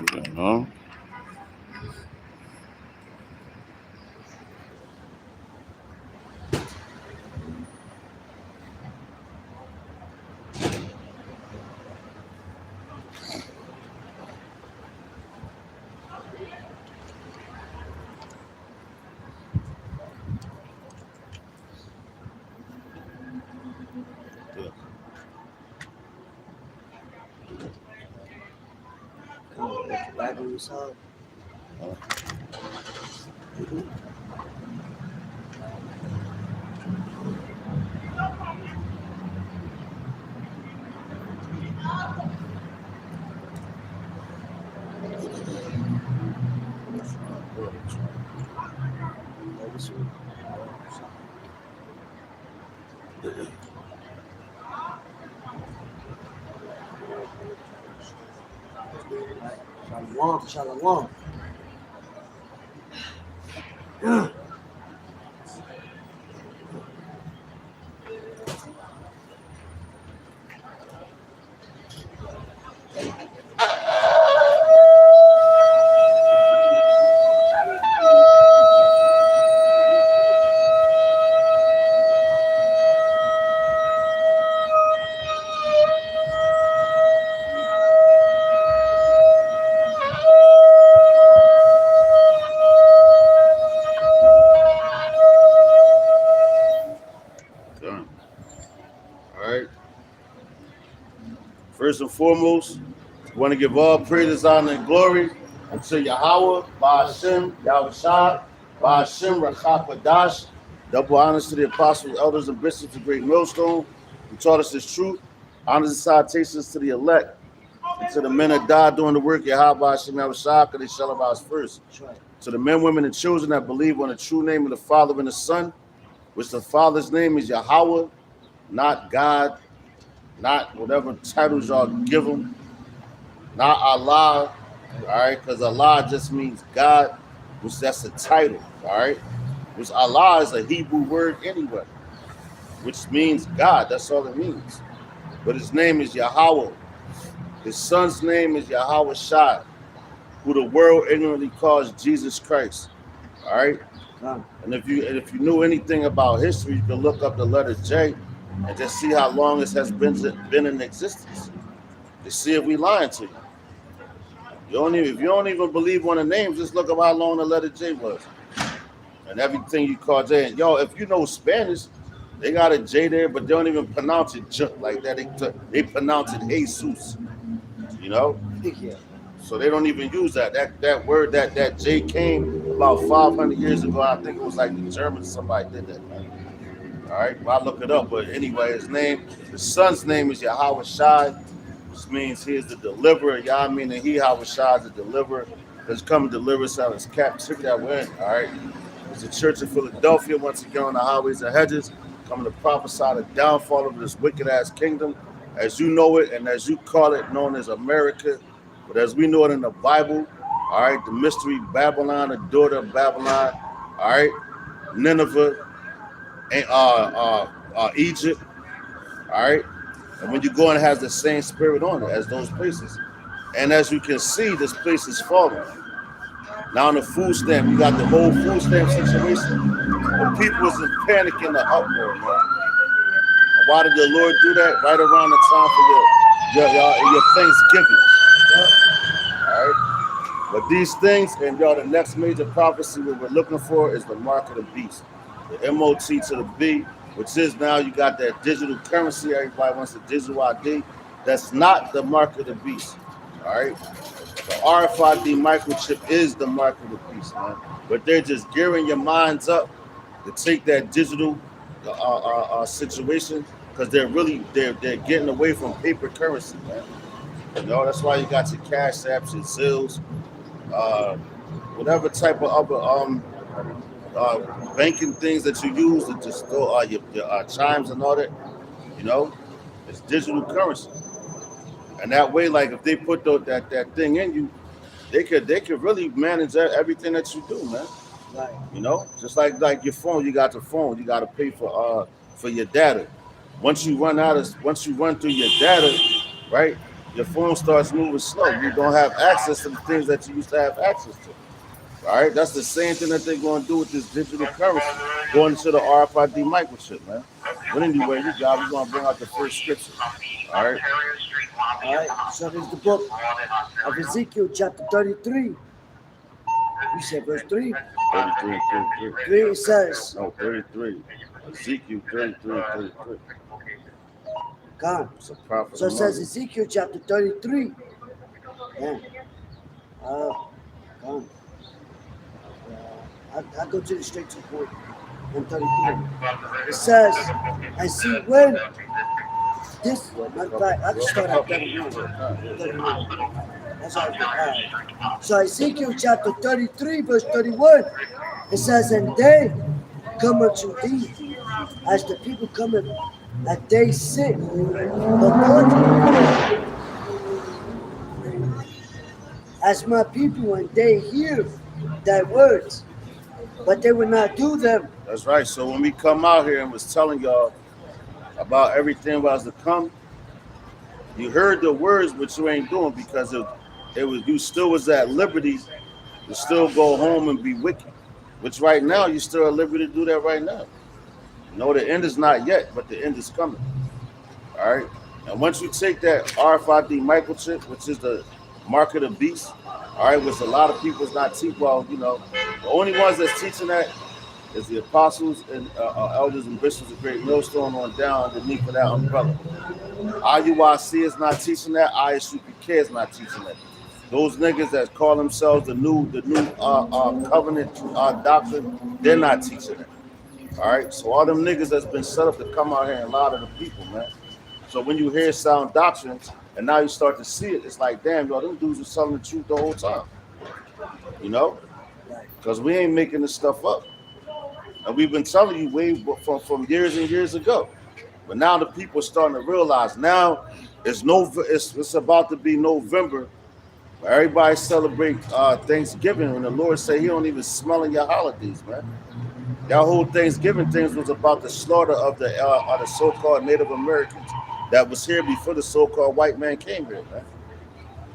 Huh? Shalom, shalom. Done. All right. First and foremost, we want to give all praises, honor, and glory unto Yahweh, Ba'ashem, Yahushua, Ba'ashem, Rachapadash. Double honors to the apostles, elders, and bishops of Great Millstone who taught us this truth. Honors and salutations to the elect and to the men that died doing the work of Yahweh, Ba'ashem, Yahushua, because they shall have us first. To the men, women, and children that believe on the true name of the Father and the Son, which the Father's name is Yahweh, not God, not whatever titles y'all give them, not Allah, all right, because Allah just means God, which that's a title, all right, which Allah is a Hebrew word anyway, which means God, that's all it means. But his name is Yahweh. His son's name is Yahweh Shai, who the world ignorantly calls Jesus Christ, all right. And if you knew anything about history, you can look up the letter J and just see how long it has been in existence. To see if we lying to you. If you don't even believe one of the names, just look up how long the letter J was. And everything you call J. And yo, if you know Spanish, they got a J there, but they don't even pronounce it J like that. They pronounce it Jesus. You know? Yeah. So they don't even use that. That word, that J came about 500 years ago. I think it was like the Germans, somebody did that. All right, well, I'll look it up. But anyway, his son's name is Yahweh Shai, which means he is the deliverer. Yah meaning he, Yahweh Shai is the deliverer. Has come to deliver us out of his captivity that we're in. All right. It's the church of Philadelphia, once again on the highways and hedges, coming to prophesy the downfall of this wicked ass kingdom, as you know it and as you call it, known as America. But as we know it in the Bible, all right, the mystery Babylon, the daughter of Babylon, all right, Nineveh, Egypt, all right? And when you go in, it has the same spirit on it as those places. And as you can see, this place is falling. Now on the food stamp, you got the whole food stamp situation. The people is in panic in the uproar, man. And why did the Lord do that? Right around the time for your Thanksgiving. All right? But these things, and y'all, the next major prophecy what we're looking for is the mark of the beast. The MOT to the B, which is now you got that digital currency. Everybody wants a digital ID. That's not the mark of the beast. All right. The RFID microchip is the mark of the beast, man. But they're just gearing your minds up to take that digital situation because they're getting away from paper currency, man. You know, that's why you got your Cash Apps, your Zills, whatever type of other banking things that you use to just store your chimes and all that, you know, it's digital currency. And that way, like if they put that thing in you, they could really manage everything that you do, man. Right. You know, just like your phone, you got the phone, you got to pay for your data. Once you run through your data, right? your phone starts moving slow. You don't have access to the things that you used to have access to. All right, that's the same thing that they're going to do with this digital currency, going into the RFID microchip, man. But anyway, you got, we're going to bring out the first scripture. All right. All right. So there's the book of Ezekiel, chapter 33. You said verse 3. 33, 3 it says, No, 33. Ezekiel 33, 33. God. It's a prophet. So it says Ezekiel chapter 33. Yeah. God. I'll go to the straight to the point. In 33. It says, and see when this, matter of fact, I can start at 31. 31. That's all right. So Ezekiel chapter 33, verse 31, it says, and they come unto thee as the people cometh, and they sit before thee as my people, and they hear thy words, but they will not do them. That's right. So when we come out here and was telling y'all about everything was to come, you heard the words, but you ain't doing, because it was, you still was at liberty to still go home and be wicked. Which right now you still at liberty to do that right now. No, the end is not yet, but the end is coming. All right. And once you take that RFID microchip, which is the mark of the beast, all right, which a lot of people's not teaching. Well, you know, the only ones that's teaching that is the apostles and elders and bishops of Great Millstone on down underneath of that umbrella. IUIC is not teaching that. ISUPK is not teaching that. Those niggas that call themselves the new covenant doctrine, they're not teaching it. All right, so all them niggas that's been set up to come out here and lie to the people, man. So when you hear sound doctrines and now you start to see it, it's like, damn, yo, them dudes was telling the truth the whole time. You know, because we ain't making this stuff up, and we've been telling you way from years and years ago. But now the people are starting to realize. Now it's about to be November. Everybody celebrate Thanksgiving, and the Lord say He don't even smell in your holidays, man. That whole Thanksgiving things was about the slaughter of the so-called Native Americans that was here before the so-called white man came here, man.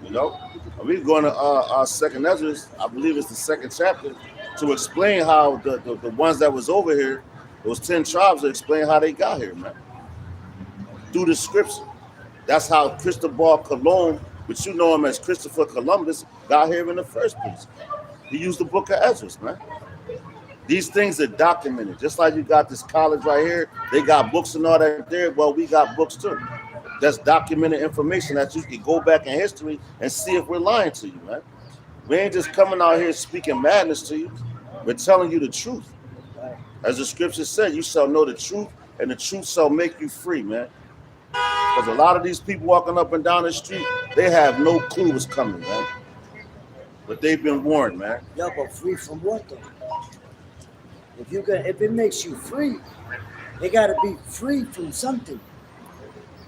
You know, and we're going to our second Ezra, I believe it's the second chapter, to explain how the ones that was over here, those 10 tribes, to explain how they got here, man. Through the scripture. That's how Cristobal Colon, which you know him as Christopher Columbus, got here in the first place. He used the book of Ezra, man. These things are documented. Just like you got this college right here, they got books and all that there. Well, we got books too. That's documented information that you can go back in history and see if we're lying to you, man. We ain't just coming out here speaking madness to you. We're telling you the truth. As the scripture said, you shall know the truth, and the truth shall make you free, man. Because a lot of these people walking up and down the street, they have no clue what's coming, man. But they've been warned, man. Yeah, but free from what though? If it makes you free, it got to be free from something.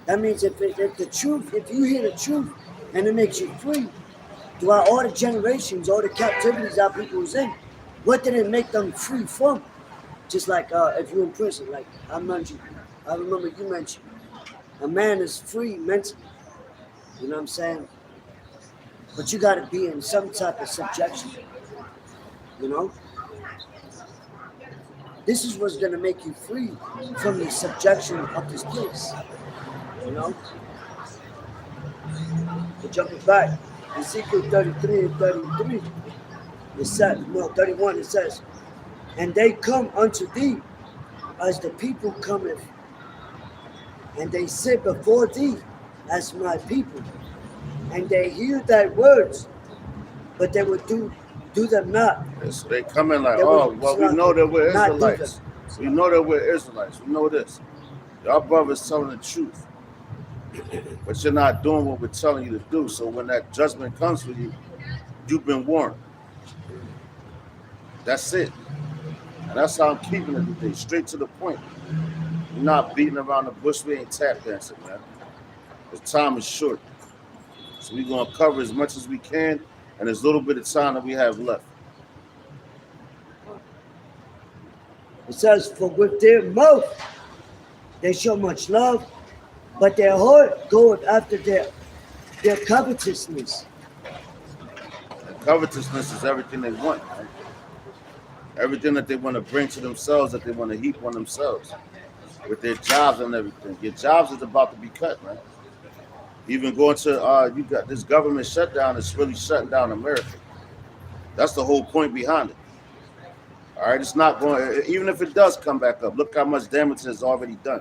That means if the truth, if you hear the truth and it makes you free, throughout all the generations, all the captivities our people was in, what did it make them free from? Just like if you're in prison, like I remember you mentioned, a man is free mentally. You know what I'm saying? But you got to be in some type of subjection. You know? This is what's going to make you free from the subjection of this place. You know? So jumping back, Ezekiel 33 and 33, it says, 31, it says, and they come unto thee as the people cometh, and they sit before thee as my people, and they hear thy words, but they will do them not. So they come in like, oh, well, we know that we're Israelites. We know that we're Israelites. We know this. Y'all brothers telling the truth. But you're not doing what we're telling you to do. So when that judgment comes for you, you've been warned. That's it. And that's how I'm keeping it today. Straight to the point. We're not beating around the bush. We ain't tap dancing, man. The time is short. So we're going to cover as much as we can and as little bit of time that we have left. It says, for with their mouth they show much love, but their heart goeth after their their covetousness. And covetousness is everything they want, man. Everything that they want to bring to themselves, that they want to heap on themselves. With their jobs and everything. Your jobs is about to be cut, man. Even going to you got this government shutdown is really shutting down America. That's the whole point behind it. All right, it's not going. Even if it does come back up, look how much damage it's already done,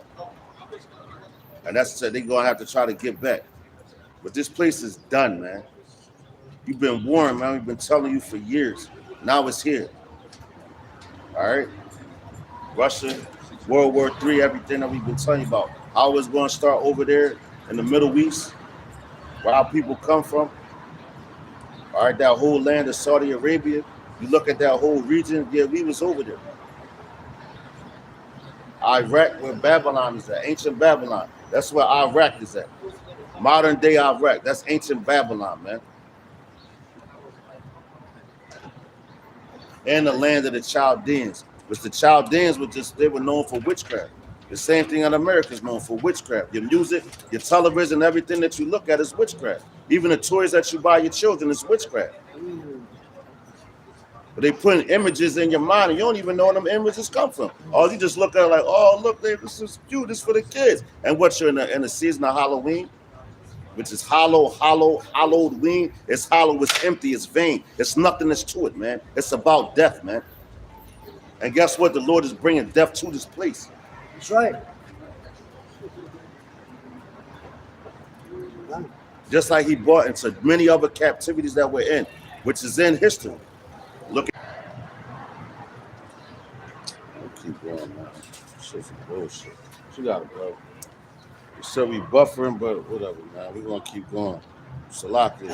and that's they're gonna have to try to get back. But this place is done, man. You've been warned, man. We've been telling you for years. Now it's here. All right, Russia, World War III, everything that we've been telling you about. How it's going to start over there in the Middle East, where our people come from. All right, that whole land of Saudi Arabia. You look at that whole region, yeah, we was over there. Iraq, where Babylon is at, ancient Babylon. That's where Iraq is at. Modern day Iraq, that's ancient Babylon, man. And the land of the Chaldeans, which the Chaldeans they were known for witchcraft. The same thing in America is known for witchcraft. Your music, your television, everything that you look at is witchcraft. Even the toys that you buy your children is witchcraft. But they put images in your mind and you don't even know where them images come from. Or you just look at it like, oh, look, this is cute, this is for the kids. And what you're in the season of Halloween, which is hallowed wing. It's hollow, it's empty, it's vain. It's nothing that's to it, man. It's about death, man. And guess what? The Lord is bringing death to this place. That's right. Just like he brought into many other captivities that we're in, which is in history. Look at keep going, man. Shit's some bullshit. You got it, bro. You said we buffering, but whatever, man. We're gonna keep going. Salaki.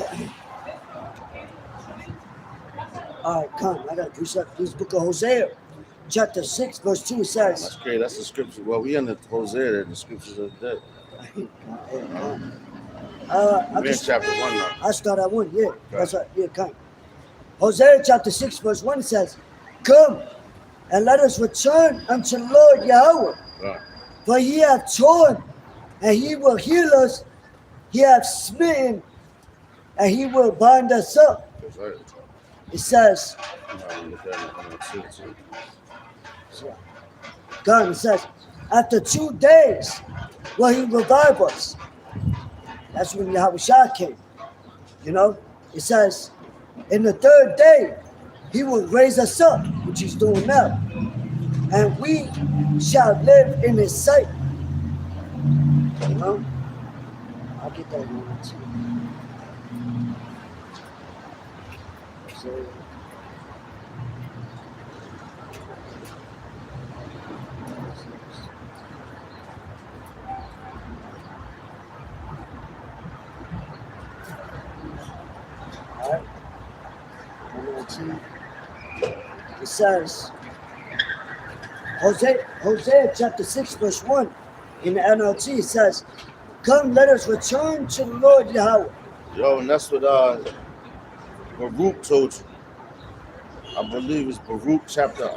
All right, come. I got to precept this book of Hosea, chapter 6, verse 2. It says, That's great. That's the scripture. Well, we in the Hosea, the scriptures of the day. We're in chapter 1 now. I start at 1, yeah. That's right. Yeah, come. Hosea chapter 6, verse 1 says, come and let us return unto the Lord Yahweh. Right. For he hath torn, and he will heal us. He hath smitten, and he will bind us up. That's right. It says, God, it says, after 2 days will he revive us. That's when Yahweh Shah came. You know, it says, in the 3rd day, he will raise us up, which he's doing now. And we shall live in his sight. You know? I'll get that one too. So, all right. It says, Hosea chapter 6, verse 1 in the NLT, it says, come, let us return to the Lord Yahweh. Yo, and that's what Baruch told you. I believe it's Baruch chapter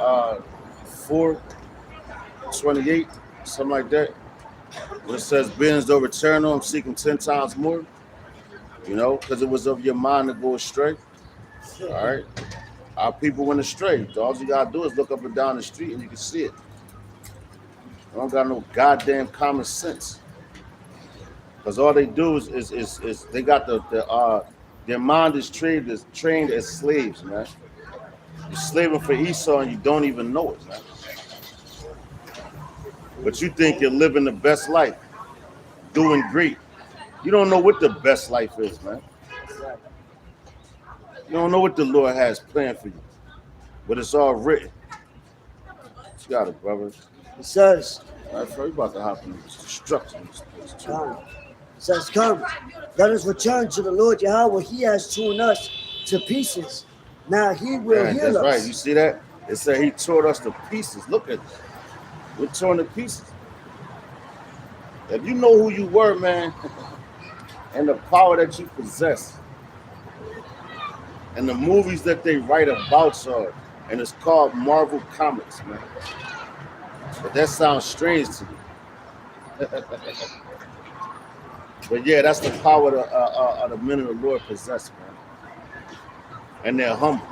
4, 28, something like that. When it says, Ben's though return on, seeking 10 times more. You know, because it was of your mind to go astray. All right. Our people went astray. All you gotta do is look up and down the street and you can see it. They don't got no goddamn common sense. Because all they do is they got their mind is trained as slaves, man. You're slaving for Esau and you don't even know it, man. But you think you're living the best life, doing great. You don't know what the best life is, man. You don't know what the Lord has planned for you, but it's all written. You got it, brother. It says, all right, we're about to hop in this destruction. It says, come, let us return to the Lord Yahweh. He has torn us to pieces. Now he will heal us. That's right. You see that? It said he tore us to pieces. Look at this. We're torn to pieces. If you know who you were, man, and the power that you possess, and the movies that they write about you, and it's called Marvel Comics, man. But that sounds strange to me. But yeah, that's the power the men of the Lord possess, man. And they're humble.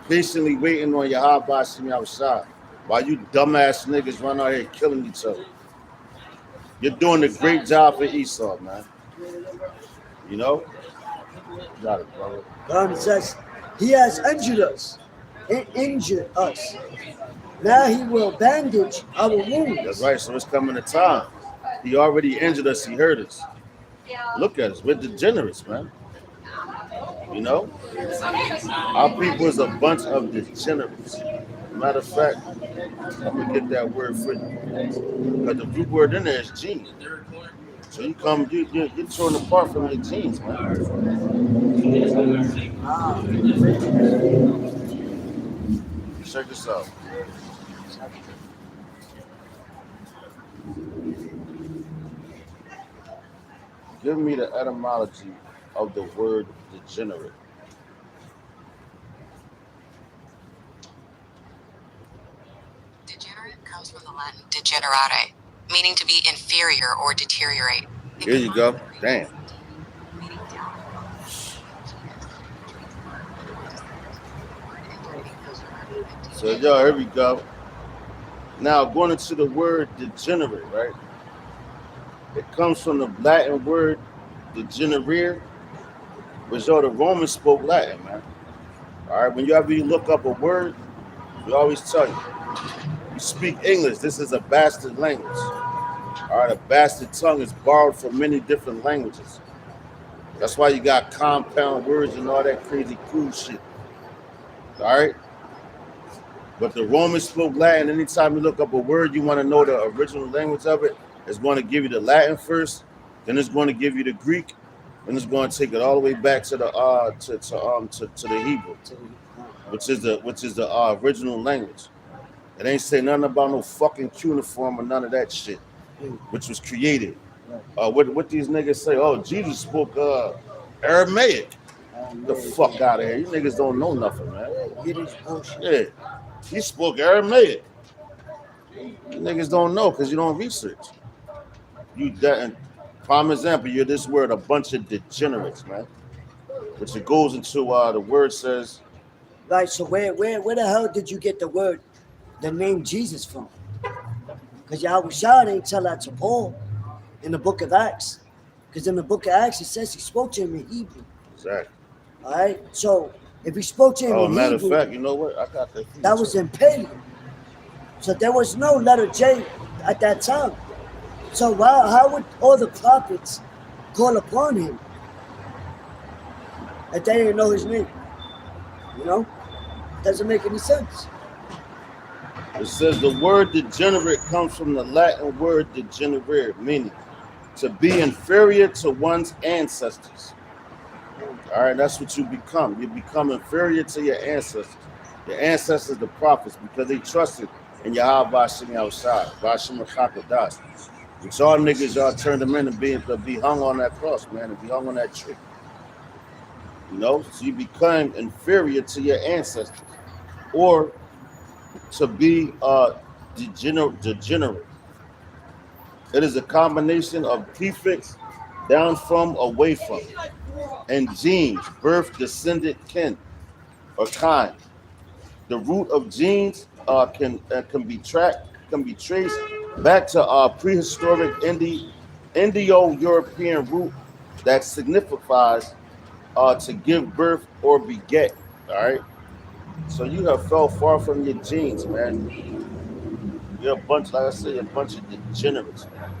Patiently waiting on Yahweh Bashim outside. While you dumbass niggas run out here killing each other. You're doing a great job for Esau, man. You know? You got it, brother. God says, he has injured us. Now he will bandage our wounds. That's right. So it's coming a time. He already injured us. He hurt us. Look at us. We're degenerates, man. You know? Our people is a bunch of degenerates. Matter of fact, I'm going to get that word for you. Because the root word in there is gene. So you're torn apart from your genes, man. Check this out. Give me the etymology of the word degenerate. Degenerate comes from the Latin degenerare, meaning to be inferior or deteriorate. Here you go. Damn. So, y'all, here we go. Now, going into the word degenerate, right? It comes from the Latin word degenerare, which the Romans spoke Latin, man. All right, whenever you look up a word, we always tell you, you speak English. This is a bastard language. All right, a bastard tongue is borrowed from many different languages. That's why you got compound words and all that crazy cool shit. All right? But the Romans spoke Latin. Anytime you look up a word, you want to know the original language of it, it's going to give you the Latin first, then it's going to give you the Greek, and it's going to take it all the way back to the Hebrew, which is the original language. It ain't say nothing about no fucking cuneiform or none of that shit, which was created. What these niggas say? Oh, Jesus spoke Aramaic. The fuck out of here! You niggas don't know nothing, man. Yeah, he spoke Aramaic. You niggas don't know because you don't research. And prime example, you're this word, a bunch of degenerates, man. Which it goes into the word says. Right. So where the hell did you get the name Jesus from? Because Yahushua didn't tell that to Paul in the book of Acts. Because in the book of Acts, it says he spoke to him in Hebrew. Exactly. All right. So if he spoke to him in matter Hebrew, of fact, you know what? I got that. That was in Paleo. So there was no letter J at that time. So how would all the prophets call upon him if they didn't know his name? You know? Doesn't make any sense. It says the word degenerate comes from the Latin word degenerare, meaning to be inferior to one's ancestors. All right, that's what you become. You become inferior to your ancestors. Your ancestors, the prophets, because they trusted in Yahweh Bashim outside, Bashim Chakadas. Which y'all niggas, y'all turned them in to be hung on that cross, man, and be hung on that tree. You know, so you become inferior to your ancestors, or to be degenerate. It is a combination of prefix, down from, away from, and genes, birth, descendant, kin, or kind. The root of genes can be traced back to prehistoric Indo-European root that signifies to give birth or beget. All right. So you have fell far from your genes, man. You're a bunch, like I say, a bunch of degenerates, man.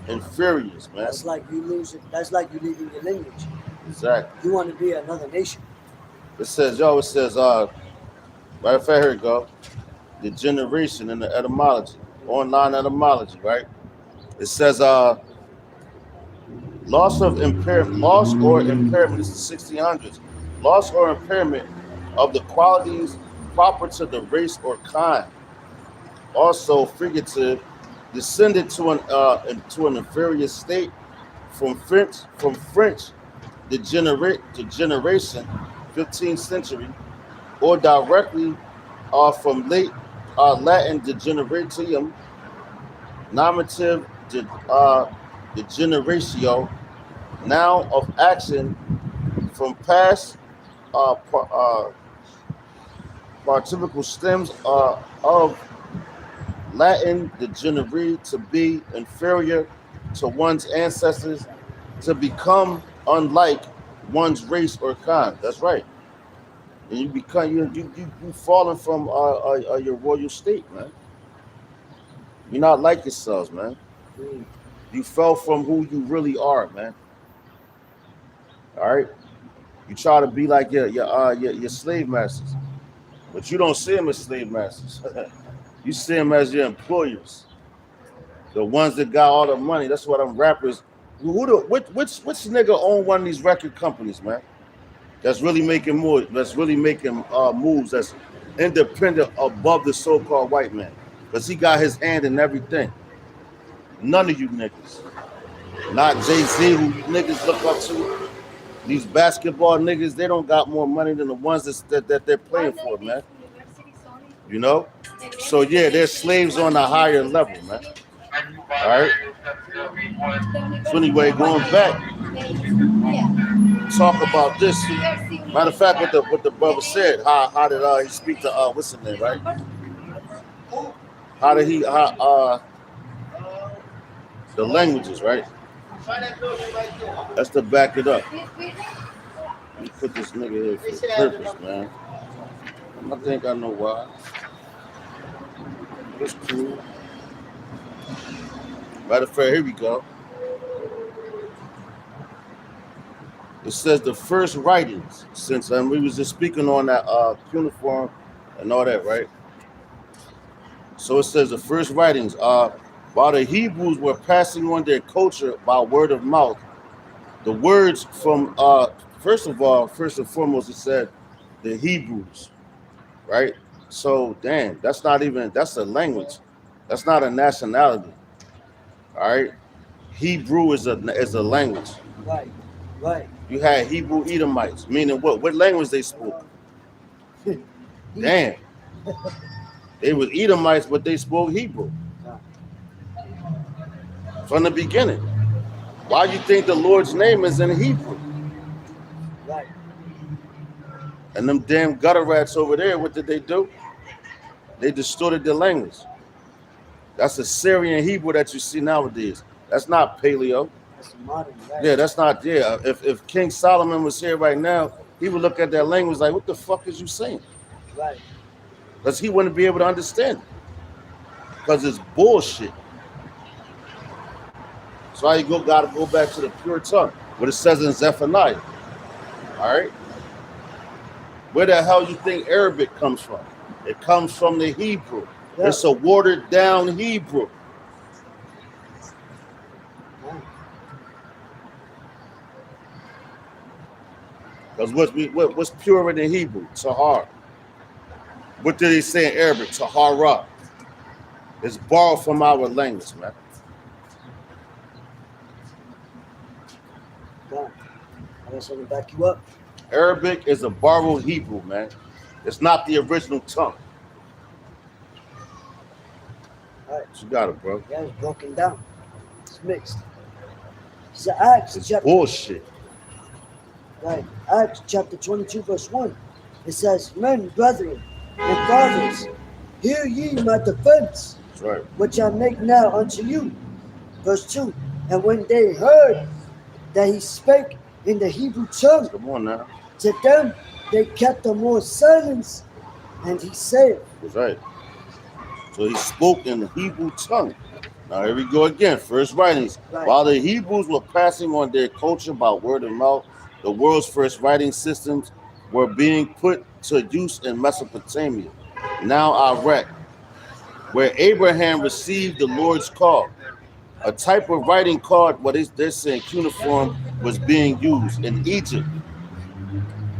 Inferiors, man. That's like you losing. That's like you leaving your lineage. Exactly. You want to be another nation. It says, right here we go. Degeneration in the etymology, online etymology, right? It says, loss or impairment. This is 1600s. Loss or impairment of the qualities proper to the race or kind. Also, figurative, descended to an inferior state from French degeneration, 15th century, or directly from late Latin degeneratium, nominative the generatio, now of action from past participial stems of Latin degenerate, to be inferior to one's ancestors, to become unlike one's race or kind. That's right. And you become you falling from your royal state, man. You're not like yourselves, man. Mm. You fell from who you really are, man. All right. You try to be like your slave masters, but you don't see them as slave masters. You see them as your employers, the ones that got all the money. That's what them rappers. Which nigga own one of these record companies, man? That's really making more. That's really making moves. That's independent above the so-called white man, because he got his hand in everything. None of you niggas, not Jay-Z, who you niggas look up to. These basketball niggas, they don't got more money than the ones that they're playing for, man. You know? So yeah, they're slaves on a higher level, man. All right. So anyway, going back, talk about this. Matter of fact, what the brother said, how did he speak to what's his name, right? How did he the languages, right? That's to back it up. Let me put this nigga here for purpose, man. I think I know why. That's cool. Matter of fact, here we go. It says the first writings, since we was just speaking on that cuneiform and all that, right? So it says the first writings, while the Hebrews were passing on their culture by word of mouth, the words from first and foremost, it said the Hebrews, right? So damn, that's a language. That's not a nationality. All right. Hebrew is a language. Right, right. You had Hebrew Edomites, meaning what? What language they spoke? Damn. They were Edomites, but they spoke Hebrew. From the beginning. Why do you think the Lord's name is in Hebrew? Right. And them damn gutter rats over there, what did they do? They distorted the language. That's Assyrian Hebrew that you see nowadays. That's not Paleo. That's modern, right? Yeah, that's not, yeah. If King Solomon was here right now, he would look at that language like, what the fuck is you saying? Right. Because he wouldn't be able to understand it. Because it's bullshit. So you gotta go back to the pure tongue, what it says in Zephaniah. All right? Where the hell you think Arabic comes from? It comes from the Hebrew. Yeah. It's a watered down Hebrew. Because what's purer than Hebrew? Tahar. What did they say in Arabic? Tahara. It's borrowed from our language, man. I guess I can back you up. Arabic is a borrowed Hebrew, man. It's not the original tongue. All right. You got it, bro. Yeah, it's broken down. It's mixed. It's Acts chapter. Bullshit. Right. Acts chapter 22, verse 1. It says, men, brethren, and fathers, hear ye my defense, that's right, which I make now unto you. Verse 2. And when they heard that he spake in the Hebrew tongue, come on now, to them they kept the more silence, and he said. that's right. So he spoke in the Hebrew tongue. Now here we go again. First writings. Right. While the Hebrews were passing on their culture by word of mouth, the world's first writing systems were being put to use in Mesopotamia, now Iraq, where Abraham received the Lord's call. A type of writing called what they're saying cuneiform was being used in Egypt,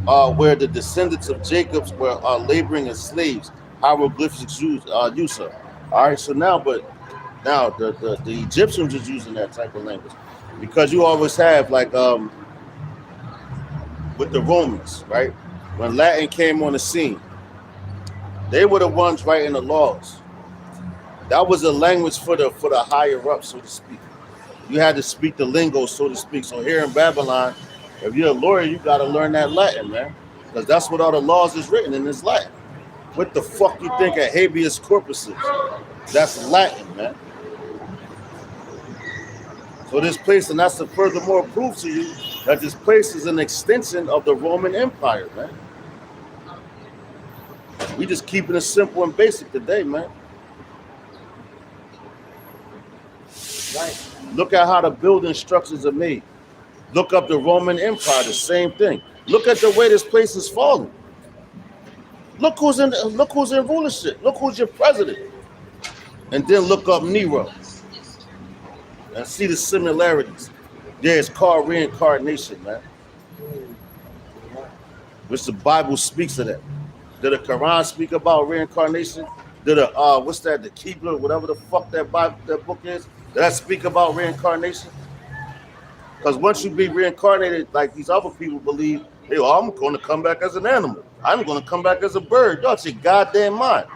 where the descendants of Jacob were laboring as slaves. Hieroglyphics use. All right, so now the Egyptians was using that type of language, because you always have like with the Romans, right? When Latin came on the scene, they were the ones writing the laws. That was a language for the higher up, so to speak. You had to speak the lingo, so to speak. So here in Babylon, if you're a lawyer, you got to learn that Latin, man, because that's what all the laws is written in is Latin. What the fuck you think a habeas corpus is? That's Latin, man. So this place, and that's a furthermore proof to you that this place is an extension of the Roman Empire, man. We just keeping it simple and basic today, man. Right. Look at how the building structures are made. Look up the Roman Empire, the same thing. Look at the way this place is falling. Look who's in rulership. Look who's your president. And then look up Nero and see the similarities. Yeah, it's called reincarnation, man. Which the Bible speaks of that. Did the Quran speak about reincarnation? Did the what's that? The Qibla, whatever the fuck that book is. Did that speak about reincarnation? Because once you be reincarnated, like these other people believe, hey, well, I'm going to come back as an animal. I'm going to come back as a bird. Y'all your goddamn mind.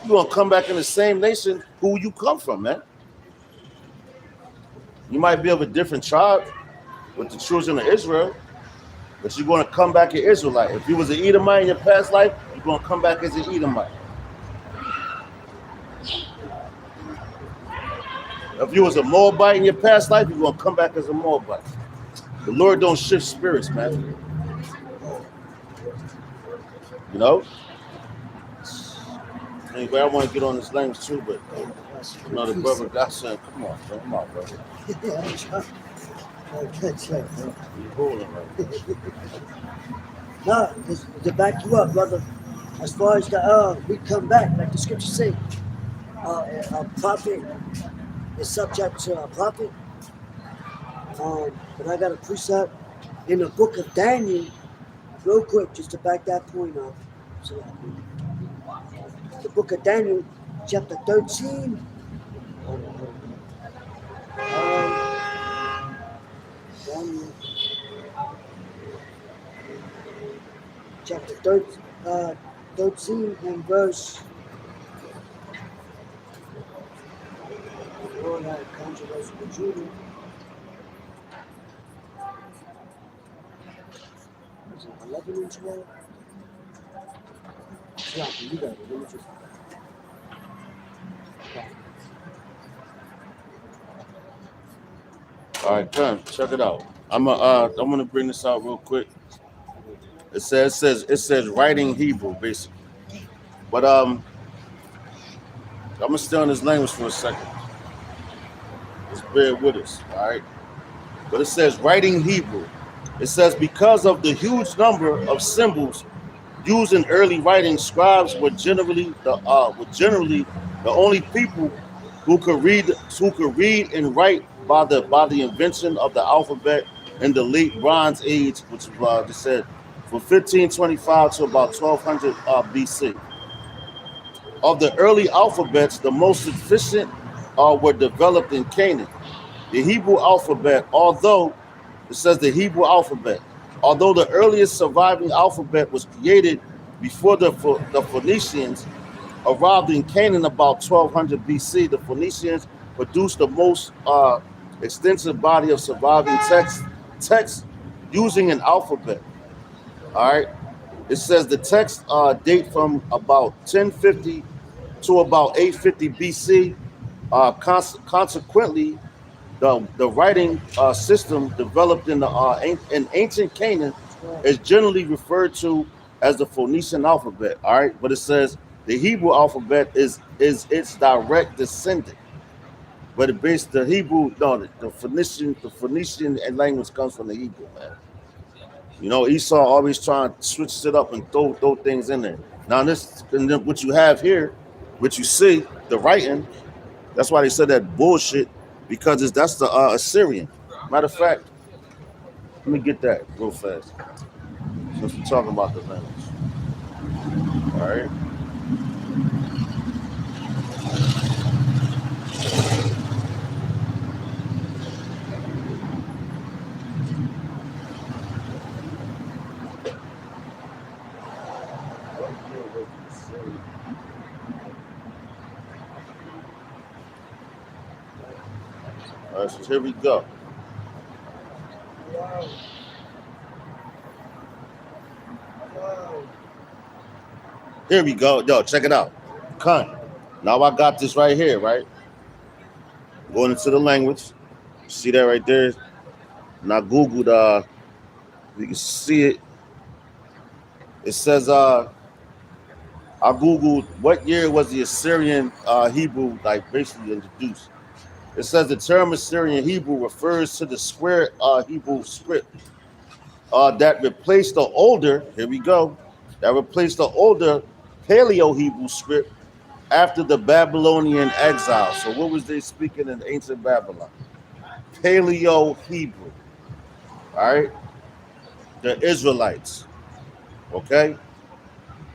You're going to come back in the same nation who you come from, man. You might be of a different tribe with the children of Israel, but you're going to come back an Israelite. If you was an Edomite in your past life, you're going to come back as an Edomite. If you was a Moabite in your past life, you're going to come back as a Moabite. The Lord don't shift spirits, man. You know? Anyway, I want to get on this language too, but you know, the brother got something. Come on, bro. Come on, brother. You're holding right. No, to back you up, brother. As far as the we come back, like the scriptures say, a prophet is subject to a prophet. But I got a precept in the book of Daniel, real quick, just to back that point up. So, the book of Daniel, chapter 13. Daniel, chapter 13 and verse. Lord had a controversy with Judah. Was it 11 and 12? Yeah, you got it. Let me just. All right, come check it out. I'm gonna bring this out real quick. It says writing Hebrew basically, but I'm gonna stay on this language for a second. Just bear with us, all right? But it says writing Hebrew. It says because of the huge number of symbols used in early writing, scribes were generally the only people who could read and write by the invention of the alphabet in the late Bronze Age, which they said from 1525 to about 1200 BC. Of the early alphabets, the most efficient were developed in Canaan. The Hebrew alphabet, although the earliest surviving alphabet was created before the Phoenicians arrived in Canaan about 1200 BC, the Phoenicians produced the most extensive body of surviving text using an alphabet. All right. It says the text date from about 1050 to about 850 BC. Consequently, the writing system developed in ancient Canaan is generally referred to as the Phoenician alphabet. All right, but it says the Hebrew alphabet is its direct descendant. But the Phoenician language comes from the Hebrew, man. You know, Esau always trying to switch it up and throw things in there. Now what you have here, what you see, the writing, that's why they said that bullshit, because that's the Assyrian. Matter of fact, let me get that real fast. Since we're talking about the language. All right. verses. Here we go. Wow. Wow. Here we go. Yo, check it out. Cunt. Now I got this right here, right? Going into the language. See that right there? And I Googled, you can see it. It says, I Googled what year was the Assyrian Hebrew like basically introduced. It says the term Assyrian Hebrew refers to the square Hebrew script that replaced the older, here we go, that replaced the older Paleo Hebrew script after the Babylonian exile. So what was they speaking in ancient Babylon? Paleo Hebrew. All right? The Israelites. Okay?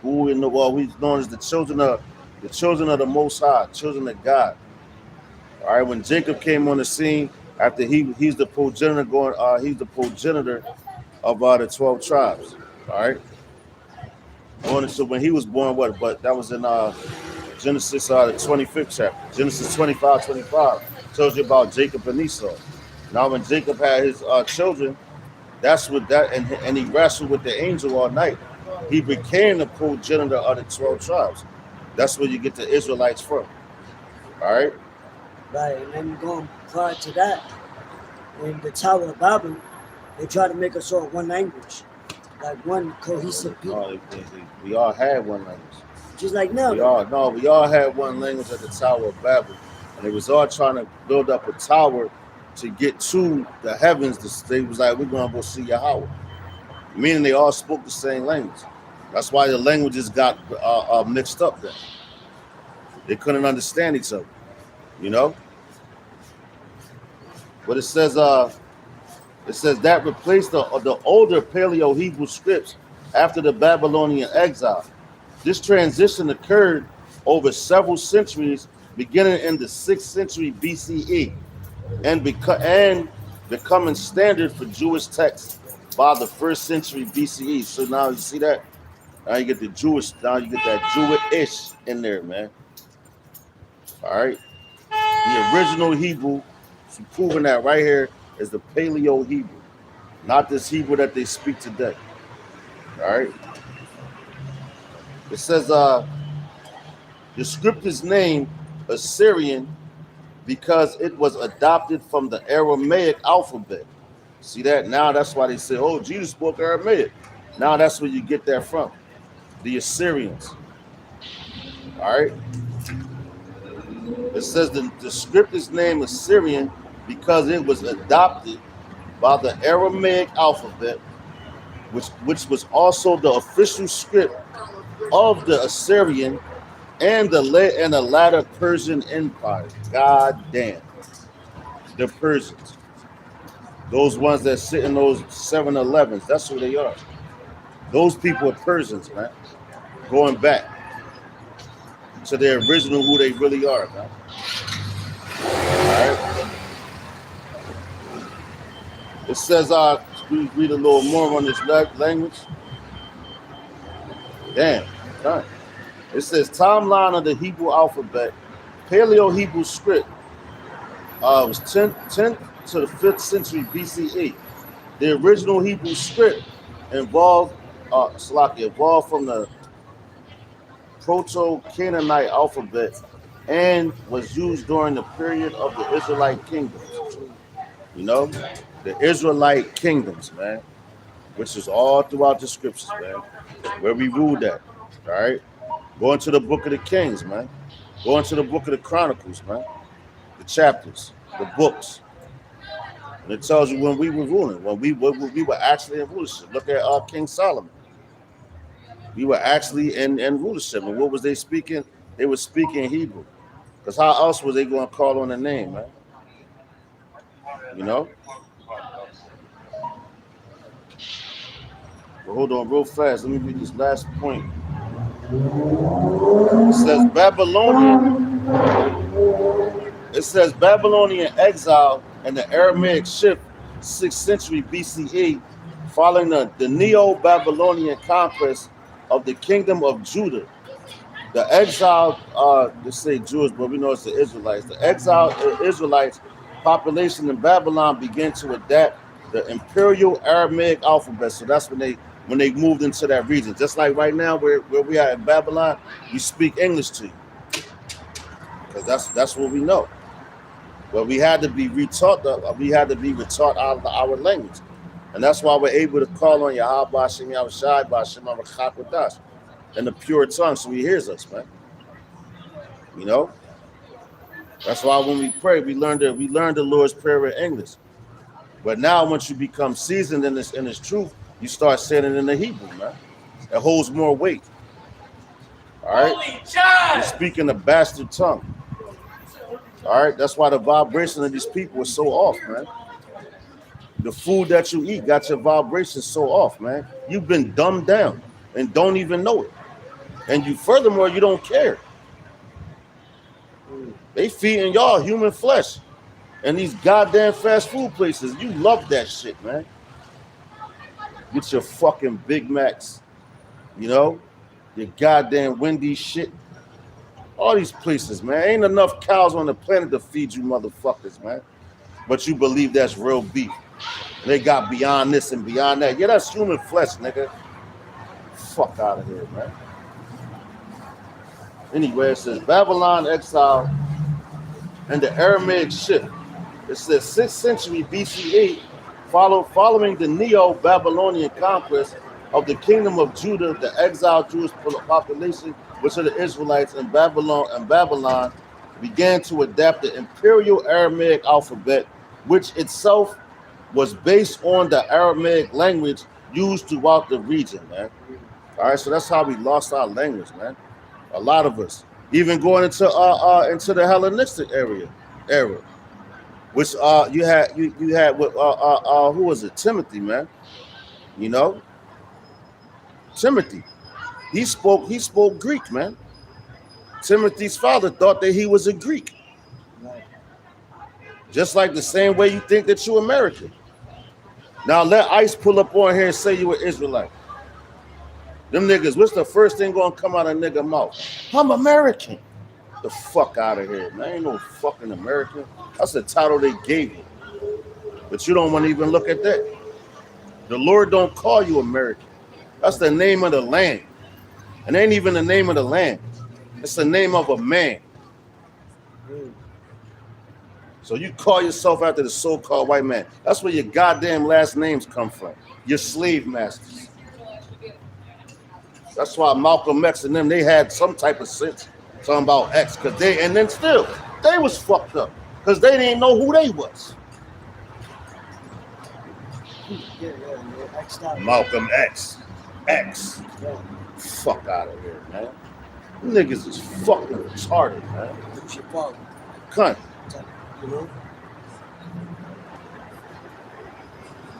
Who in the world we known as the children of the Most High, children of God. All right, when Jacob came on the scene after he's the progenitor of the 12 tribes. All right. So when he was born, but that was in Genesis the 25th chapter. Genesis 25 tells you about Jacob and Esau. Now when Jacob had his children, that's what that and he wrestled with the angel all night. He became the progenitor of the 12 tribes. That's where you get the Israelites from. All right. Right, and then going prior to that, in the Tower of Babel, they try to make us all one language, like one cohesive people. We all had one language. Just like now. We all had one language at the Tower of Babel, and they was all trying to build up a tower to get to the heavens. They was like, we're gonna go see Yahweh, meaning they all spoke the same language. That's why the languages got mixed up then. They couldn't understand each other. You know, but it says that replaced the older Paleo Hebrew scripts after the Babylonian exile. This transition occurred over several centuries, beginning in the 6th century BCE, and becoming standard for Jewish texts by the 1st century BCE. So now you see that. Now you get the Jewish. Now you get that Jewish in there, man. All right. The original Hebrew, so proving that right here, is the Paleo Hebrew, not this Hebrew that they speak today. All right. It says the script is named Assyrian because it was adopted from the Aramaic alphabet. See that? Now that's why they say, oh, Jesus spoke Aramaic. Now that's where you get that from. The Assyrians. All right. It says the script is named Assyrian because it was adopted by the Aramaic alphabet, which was also the official script of the Assyrian and the latter Persian Empire. God damn. The Persians. Those ones that sit in those 7-Elevens, that's who they are. Those people are Persians, man. Going back to their original who they really are, man. All right. It says, read a little more on this language. Damn. Right. It says, timeline of the Hebrew alphabet. Paleo Hebrew script was 10th to the 5th century BCE. The original Hebrew script evolved from the Proto-Canaanite alphabet and was used during the period of the Israelite kingdoms. You know, the Israelite kingdoms, man, which is all throughout the scriptures, man, where we ruled at. All right, go into the book of the Kings, man. Go into the book of the Chronicles, man. The chapters, the books. And it tells you when we were ruling, when we were actually in rulership. Look at King Solomon. We were actually in rulership. And what was they speaking? They were speaking Hebrew. Because how else was they going to call on the name, man? You know? But hold on real fast. Let me read this last point. It says Babylonian exile and the Aramaic shift 6th century BCE following the Neo-Babylonian conquest of the kingdom of Judah. The exiled, let's say Jews, but we know it's the Israelites. The exiled Israelites population in Babylon began to adapt the Imperial Aramaic alphabet. So that's when they moved into that region. Just like right now, where we are in Babylon, we speak English to you, because that's what we know. But we had to be retaught. We had to be retaught out of our language, and that's why we're able to call on Yahweh Ba'Shem Yahushai Ba'Shem Rachak in the pure tongue, so He hears us, man. You know. That's why when we pray, we learn the Lord's Prayer in English. But now, once you become seasoned in this truth, you start saying it in the Hebrew, man. It holds more weight. All right. You're speaking a bastard tongue. All right. That's why the vibration of these people is so off, man. The food that you eat got your vibration so off, man. You've been dumbed down and don't even know it. And furthermore, you don't care. They feeding y'all human flesh and these goddamn fast food places. You love that shit, man. Get your fucking Big Macs, you know, your goddamn Wendy's shit. All these places, man. Ain't enough cows on the planet to feed you motherfuckers, man. But you believe that's real beef. And they got beyond this and beyond that. Yeah, that's human flesh, nigga. Fuck out of here, man. Anyway, it says Babylon exile and the Aramaic shift. It says 6th century BCE, following the Neo-Babylonian conquest of the kingdom of Judah, the exiled Jewish population, which are the Israelites in Babylon, began to adapt the Imperial Aramaic alphabet, which itself was based on the Aramaic language used throughout the region, man. All right, so that's how we lost our language, man. A lot of us, even going into the Hellenistic era, which you had with who was it? Timothy, man. You know, Timothy. He spoke Greek, man. Timothy's father thought that he was a Greek. Just like the same way you think that you're American. Now let ICE pull up on here and say you an Israelite. Them niggas, what's the first thing gonna come out of nigga mouth? I'm American. The fuck out of here, man. Ain't no fucking American. That's the title they gave you. But you don't want to even look at that. The Lord don't call you American. That's the name of the land. It ain't even the name of the land. It's the name of a man. So you call yourself after the so-called white man. That's where your goddamn last names come from. Your slave masters. That's why Malcolm X and them, they had some type of sense talking about X, because they was fucked up because they didn't know who they was. Malcolm X. Yeah. Fuck out of here, man. Them niggas is fucking retarded, man. Cunt. You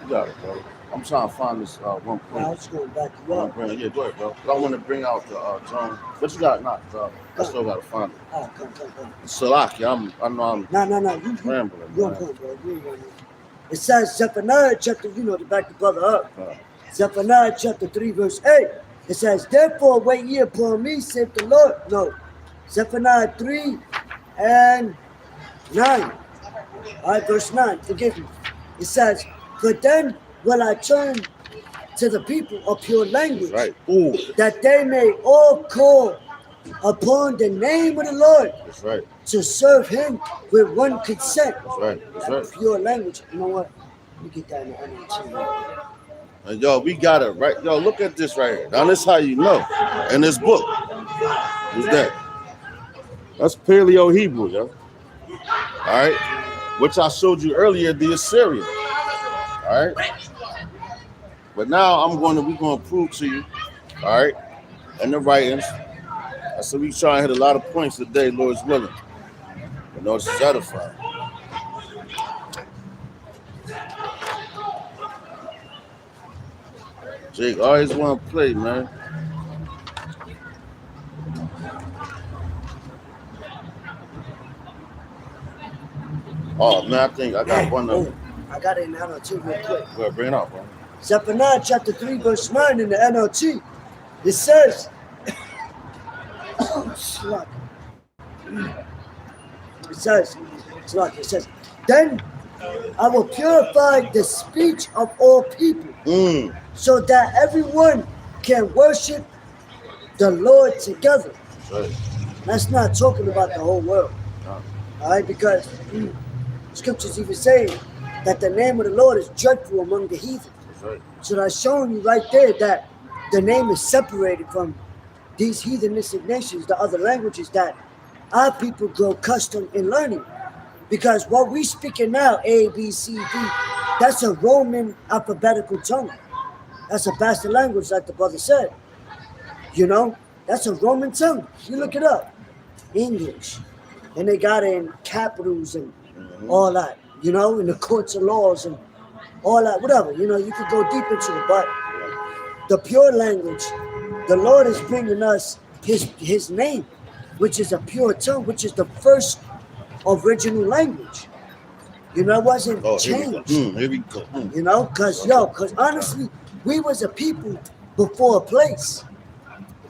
got it, bro. I'm trying to find this one point. Now it's going back to up. Yeah, go ahead, bro. I want to bring out the John. But you got it not. I still got to find it. Oh, come. Salaki, I know I'm No. rambling. You don't come, bro. It says Zephaniah chapter, to back the brother up. Zephaniah chapter 3, verse 8. It says, therefore wait ye upon me, saith the Lord. No. Zephaniah 3 and 9. All right, verse 9. Forgive me. It says, but then will I turn to the people a pure language, right. Ooh. That they may all call upon the name of the Lord. That's right. To serve him with one consent. That's right. Pure language. You know what? Let me get that in the NLT. And yo, we got it right. Yo, look at this right here. Now this how you know. In this book. What's that? That's Paleo Hebrew, yo. All right. Which I showed you earlier, the Assyrian. All right. But now we're gonna prove to you, all right, and the writings. I said we try and hit a lot of points today, Lord's willing. But no, it's satisfied. Jake always want to play, man. Oh man, I think I got one of them. I got it in the NLT real quick. Go ahead, bring it up, bro. Zephaniah chapter 3, verse 9 in the NLT. It says, it says, Then I will purify the speech of all people, so that everyone can worship the Lord together. That's right. That's not talking about the whole world. No. All right, because scriptures even say that the name of the Lord is dreadful among the heathen. That's right. So that's showing you right there that the name is separated from these heathenistic nations, the other languages that our people grow accustomed in learning. Because what we speaking now, A, B, C, D, that's a Roman alphabetical tongue. That's a bastard language, like the brother said. You know, that's a Roman tongue. You look it up. English. And they got it in capitals and all that, you know, in the courts of laws and all that, whatever. You know, you could go deep into it, but the pure language, the Lord is bringing us his name, which is a pure tongue, which is the first original language. You know, it wasn't changed. Here we go. You know, because honestly, we was a people before a place.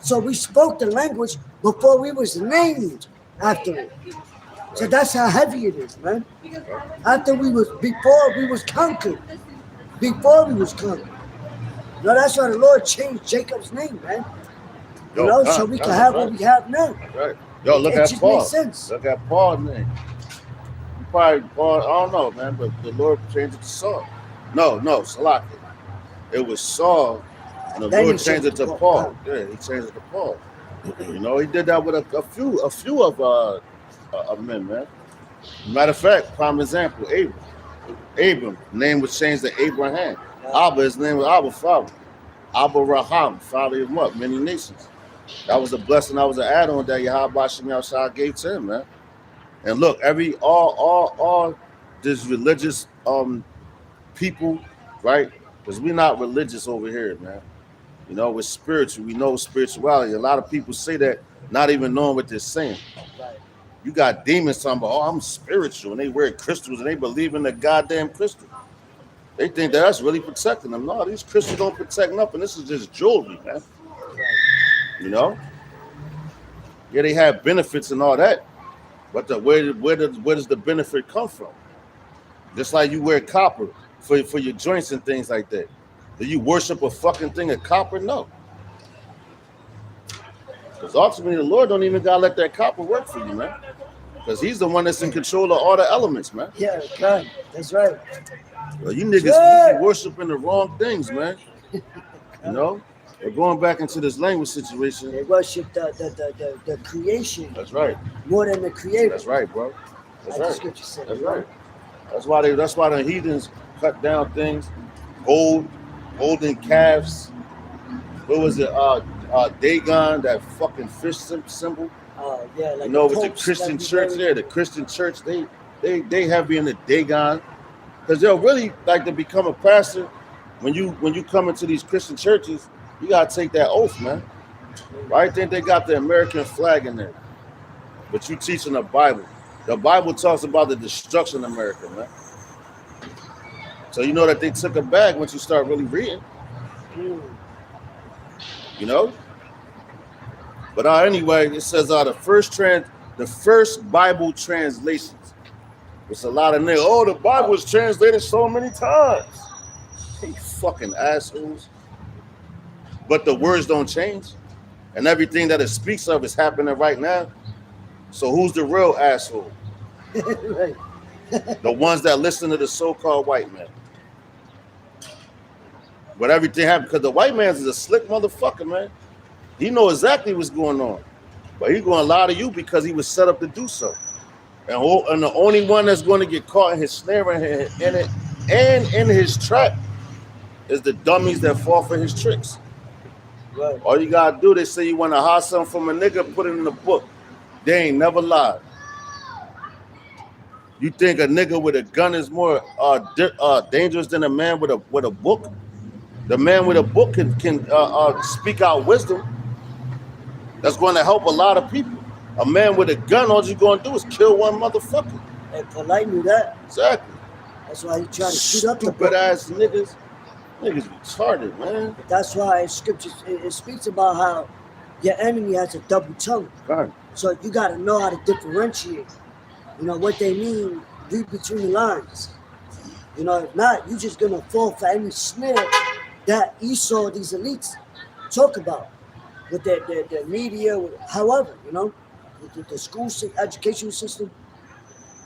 So we spoke the language before we was named after it. So that's how heavy it is, man. Before we was conquered. Before we was conquered. You know, that's why the Lord changed Jacob's name, man. You know, so we can have what we have now. Right. Yo, look It at just Paul. makes sense. Look at Paul's name. Probably Paul, I don't know, man, but the Lord changed it to Saul. No, Salaki. It was Saul, and the Then Lord he changed it to Paul. Yeah, he changed it to Paul. You know, he did that with a few of men, man. Matter of fact, prime example, Abram, name was changed to Abraham. Abba, his name was Abba, father. Abba Raham, father of what? Many nations. That was a blessing. That was an add-on that Yahweh Shem Yahshua gave to him, man. And look, all this religious people, right? Because we're not religious over here, man. You know, we're spiritual. We know spirituality. A lot of people say that, not even knowing what they're saying. Right. You got demons talking about, oh, I'm spiritual, and they wear crystals and they believe in the goddamn crystal. They think that's really protecting them. No, these crystals don't protect nothing. This is just jewelry, man. You know? Yeah, they have benefits and all that. But where does the benefit come from? Just like you wear copper for your joints and things like that. Do you worship a fucking thing of copper? No. Because ultimately the Lord don't even gotta let that copper work for you, man. Because he's the one that's in control of all the elements, man. Yeah, right. That's right. Well, you niggas be worshiping the wrong things, man. You know? We're going back into this language situation. They worship the creation. That's right. More than the creator. That's right, bro. That's Like the right. scripture said. That's right. That's why the heathens cut down things, golden calves. What was it? Dagon, that fucking fish symbol. Yeah, like You know, with the popes Christian that we church bury. there, the Christian church, they have being the Dagon, because they'll really like to become a pastor. When you come into these Christian churches, you gotta take that oath, man. Right? I think they got the American flag in there, but you teaching the Bible. The Bible talks about the destruction of America, man. So you know that they took a bag once you start really reading. You know. But anyway, it says the first Bible translations. It's a lot of niggas. Oh, the Bible was translated so many times. You fucking assholes. But the words don't change. And everything that it speaks of is happening right now. So who's the real asshole? Right. The ones that listen to the so-called white man. But everything happened because the white man is a slick motherfucker, man. He know exactly what's going on. But he's going to lie to you because he was set up to do so. And the only one that's going to get caught in his snare and in his trap is the dummies that fall for his tricks. Right. All you got to do, they say you want to hide something from a nigga, put it in the book. They ain't never lied. You think a nigga with a gun is more dangerous than a man with a book? The man with a book can speak out wisdom. That's going to help a lot of people. A man with a gun, all you're going to do is kill one motherfucker. And Polite knew that. Exactly. That's why he tried to shoot up the Stupid book. ass niggas. Niggas retarded, man. That's why in scriptures it speaks about how your enemy has a double tongue. God. So you got to know how to differentiate. You know what they mean read between the lines. You know, if not, you're just gonna fall for any snare that Esau, these elites, talk about with their media, however, you know, with the school education system,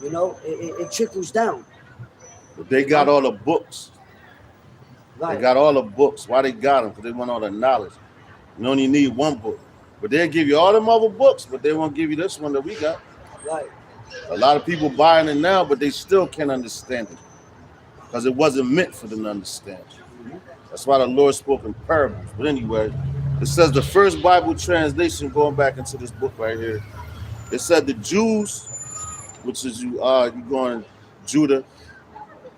you know, it trickles down. But they got all the books. Right. They got all the books. Why they got them? Because they want all the knowledge. You only need one book. But they'll give you all them other books, but they won't give you this one that we got. Right. A lot of people buying it now, but they still can't understand it. Because it wasn't meant for them to understand. That's why the Lord spoke in parables. But anyway, it says the first Bible translation, going back into this book right here, it said the Jews, which is you going Judah,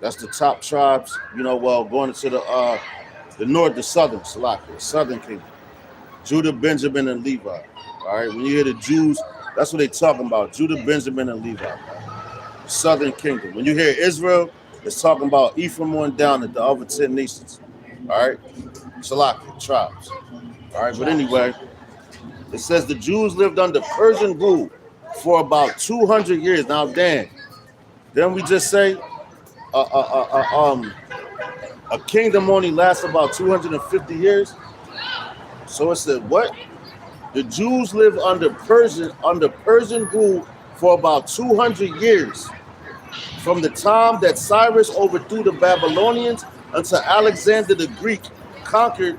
that's the top tribes, you know, well, going into the north, the southern, Salakia, southern kingdom. Judah, Benjamin, and Levi. All right, when you hear the Jews, that's what they talking about. Judah, Benjamin, and Levi. Southern kingdom. When you hear Israel, it's talking about Ephraim on down at the other 10 nations. All right, Salakia, tribes. All right, but anyway, it says the Jews lived under Persian rule for about 200 years. Now, Dan, then we just say a kingdom only lasts about 250 years. So it said what? The Jews lived under Persian rule for about 200 years, from the time that Cyrus overthrew the Babylonians until Alexander the Greek conquered.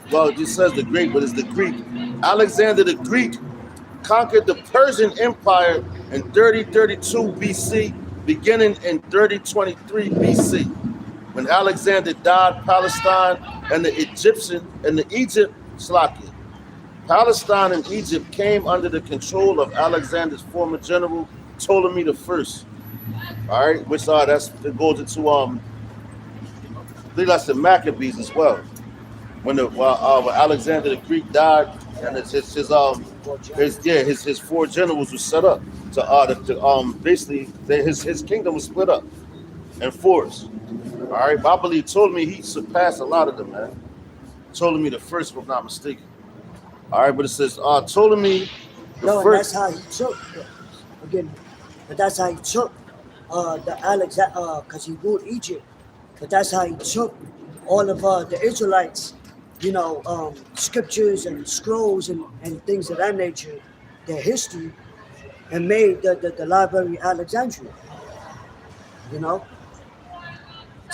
Well, it just says the Great, but it's the Greek. Alexander the Greek conquered the Persian Empire in 3032 BC, beginning in 3023 BC. When Alexander died, Palestine and Palestine and Egypt came under the control of Alexander's former general Ptolemy the First. All right, which that goes into I think that's the Maccabees as well. When Alexander the Greek died, and his four generals were set up to basically his kingdom was split up in fours. All right, but I believe Ptolemy, he surpassed a lot of them, man. Ptolemy the First, if I'm not mistaken. All right, but it says Ptolemy the First. And that's how he took again. But that's how he took the Alexander, because he ruled Egypt. But that's how he took all of the Israelites, you know, scriptures and scrolls and things of that nature, their history, and made the Library Alexandria. You know,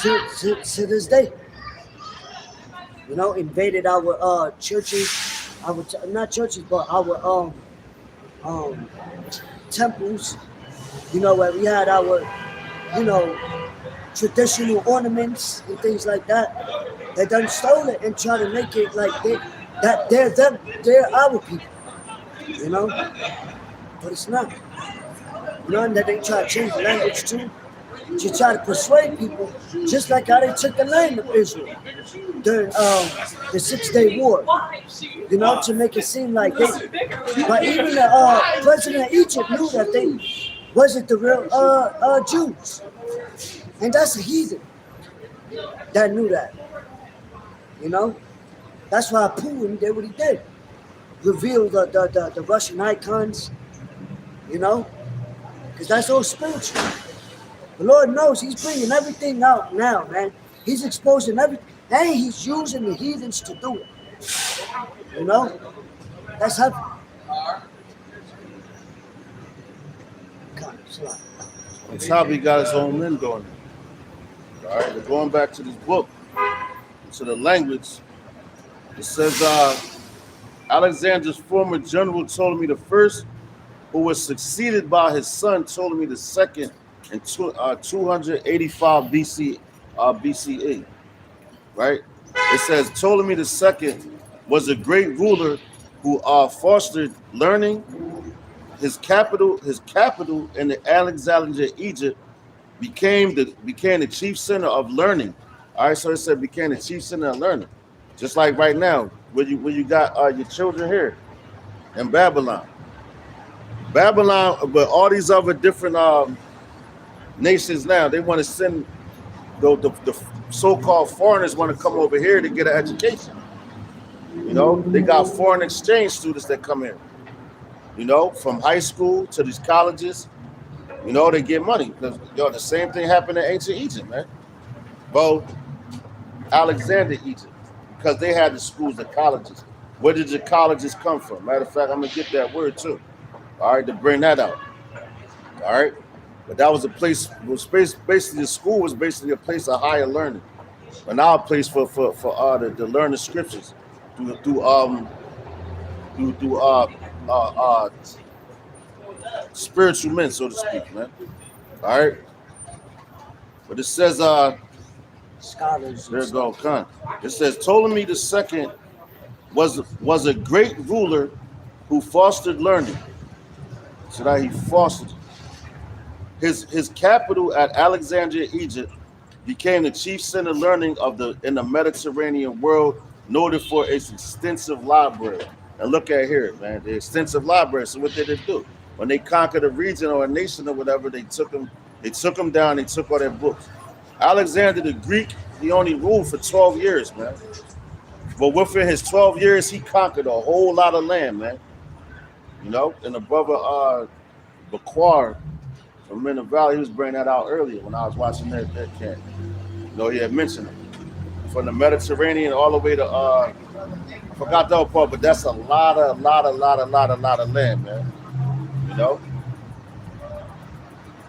to this day. You know, invaded our churches, not churches, but our temples. You know, where we had our, you know, traditional ornaments and things like that. They done stole it and try to make it like they're our people. You know, but it's not. You know, and that they try to change the language too. To try to persuade people, just like how they took the land of Israel during the 6-Day War, you know, to make it seem like they. But even the president of Egypt knew that they wasn't the real Jews, and that's a heathen that knew that. You know, that's why Putin did what he did, reveal the Russian icons, you know, because that's all spiritual. The Lord knows He's bringing everything out now, man. He's exposing everything, and He's using the heathens to do it. You know? That's heaven. On top, he got his own men doing it. All right, we're going back to this book, to the language. It says, Alexander's former general Ptolemy the First, who was succeeded by his son Ptolemy the Second in 285 BCE, right? It says Ptolemy II was a great ruler who fostered learning. His capital in the Alexandria, Egypt, became the chief center of learning. All right, so it said became the chief center of learning, just like right now, where you got your children here in Babylon, but all these other different nations now, they want to send the so-called foreigners want to come over here to get an education. You know, they got foreign exchange students that come in, you know, from high school to these colleges, You know, they get money because the same thing happened in ancient Egypt, man. Well, Alexander, Egypt, because they had the schools, the colleges. Where did the colleges come from? Matter of fact, I'm gonna get that word too. All right, to bring that out. All right, but that was a place. Was basically the school was basically a place of higher learning, but now a place for to learn the scriptures, do spiritual men, so to speak, man. All right, but it says Scholars. there you go, Khan. It says Ptolemy II was a great ruler who fostered learning. So that he fostered his capital at Alexandria, Egypt, became the chief center of learning in the Mediterranean world, noted for its extensive library. And look at here, man, the extensive library. So what did it do? When they conquered a region or a nation or whatever, they took them down, they took all their books. Alexander the Greek, he only ruled for 12 years, man. But within his 12 years, he conquered a whole lot of land, man. You know, and the brother Baquar from Middle Valley, he was bringing that out earlier when I was watching that camp. You know, he had mentioned it. From the Mediterranean all the way to I forgot that part, but that's a lot of land, man. You know?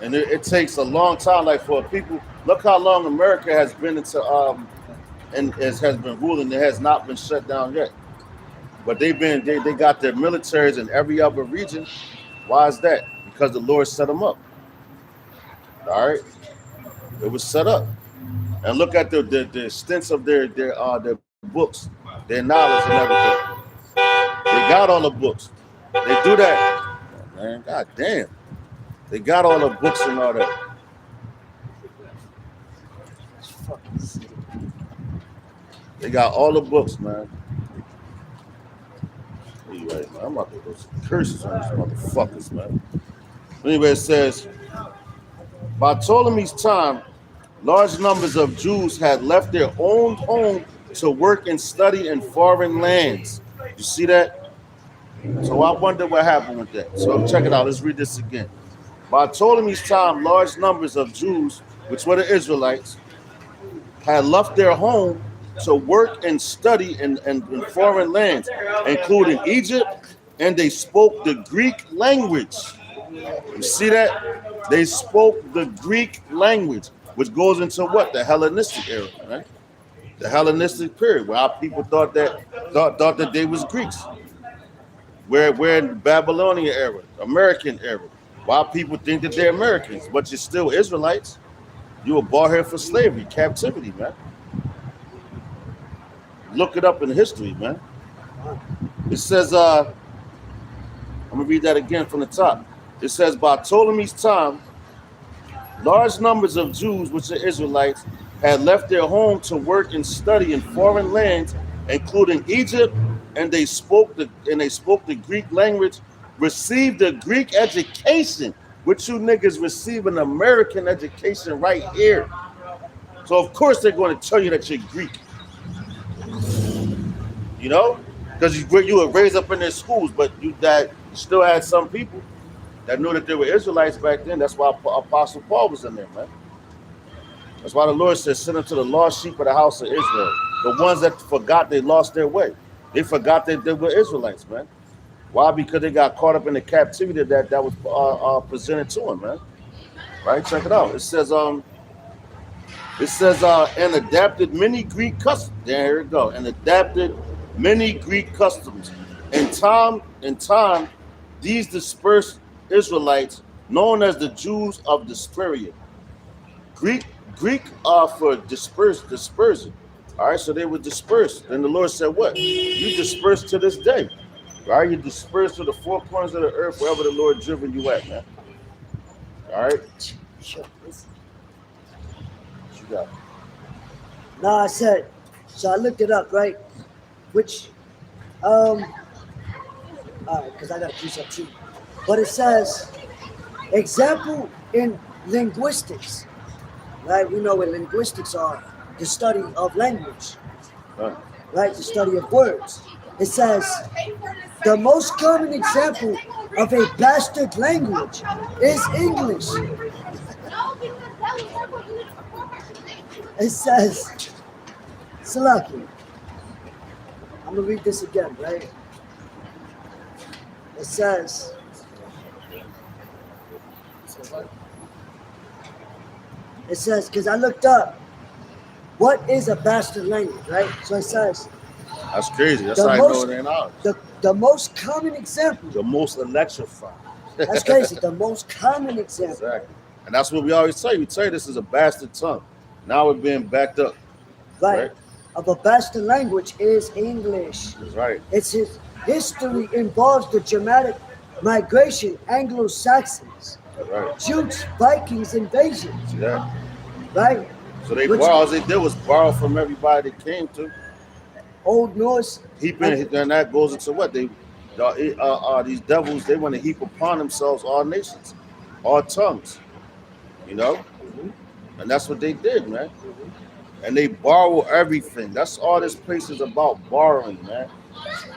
And it takes a long time, like for people, look how long America has been into and has been ruling. It has not been shut down yet. But they got their militaries in every other region. Why is that? Because the Lord set them up. All right, it was set up. And look at the extent of their books, their knowledge and everything. They got all the books. They do that, oh, man. God damn, they got all the books and all that. They got all the books, man. Anyway, man, I'm about to go some curses on these motherfuckers, man. Anyway, it says, by Ptolemy's time, large numbers of Jews had left their own home to work and study in foreign lands. You see that? So I wonder what happened with that. So check it out. Let's read this again. By Ptolemy's time, large numbers of Jews, which were the Israelites, had left their home to work and study in foreign lands, including Egypt, and they spoke the Greek language. You see that? They spoke the Greek language, which goes into what? The Hellenistic era, right? The Hellenistic period, where our people thought that they was Greeks. We're in the Babylonian era, American era. Why people think that they're Americans, but you're still Israelites. You were brought here for slavery, captivity, man. Look it up in history, man. It says, I'm gonna read that again from the top. It says, by Ptolemy's time, large numbers of Jews, which are Israelites, had left their home to work and study in foreign lands, including Egypt, and they spoke the Greek language, received a Greek education, which you niggas receive an American education right here. So of course they're going to tell you that you're Greek. You know, because you were raised up in their schools, but you still had some people that knew that they were Israelites back then. That's why Apostle Paul was in there, man. That's why the Lord says, send them to the lost sheep of the house of Israel. The ones that forgot they lost their way. They forgot that they were Israelites, man. Why? Because they got caught up in the captivity that was presented to them, man. Right? Check it out. It says, and adapted many Greek customs. There you go. And adapted many Greek customs. In time, these dispersed Israelites, known as the Jews of Disperia. Greek for dispersion. All right, so they were dispersed. And the Lord said, what? You dispersed to this day. All right, you dispersed to the four corners of the earth, wherever the Lord driven you at, man. All right? Sure. What you got? No, I said, so I looked it up, right? Which, all right, because I got to do some too. But it says, example in linguistics, right? We know what linguistics are, the study of language, right? The study of words. It says, The most common example of a bastard language is English. It says, Salaki. I'm gonna read this again, right? It says, because I looked up what is a bastard language, right? So it says, That's crazy. That's The how I most- know it ain't ours. the most common example, The most electrifying. that's crazy, the most common example, Exactly. And that's what we always say. We tell you this is a bastard tongue. Now we're being backed up. right, of a bastard language is English. That's right. Its history involves the Germanic migration, Anglo-Saxons, That's right. Jutes, Vikings invasion, See that? right? So they Which- all they did was borrow from everybody they came to. Old Norse, Heaping, and that goes into what these devils. They want to heap upon themselves all nations, all tongues. You know, and that's what they did, man. And they borrow everything. That's all this place is about, borrowing, man.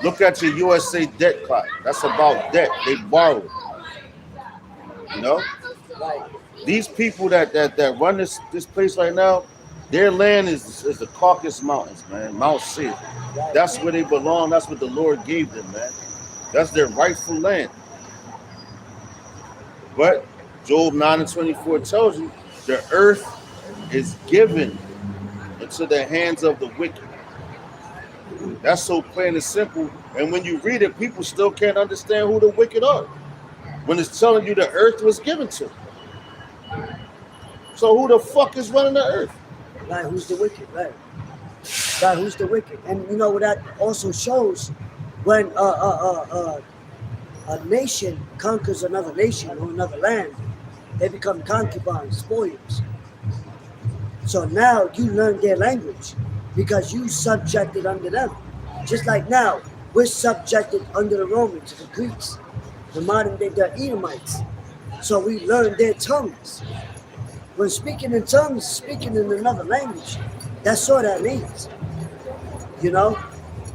Look at your USA debt clock. That's about debt. They borrow. You know, right? these people that run this place right now, their land is the Caucasus Mountains, man. Mount Seir. Right. That's where they belong. That's what the Lord gave them, man. That's their rightful land. But Job 9:24 tells you the earth is given into the hands of the wicked. That's so plain and simple. And when you read it, people still can't understand who the wicked are. When it's telling you the earth was given to. So who the fuck is running the earth? Right, who's the wicked, right? Right, who's the wicked? And you know what that also shows when a nation conquers another nation or another land, they become concubines, spoils. So now you learn their language because you subjected under them. Just like now, we're subjected under the Romans, the Greeks, the modern day, the Edomites. So we learn their tongues. When speaking in tongues, speaking in another language, that's all that means. You know?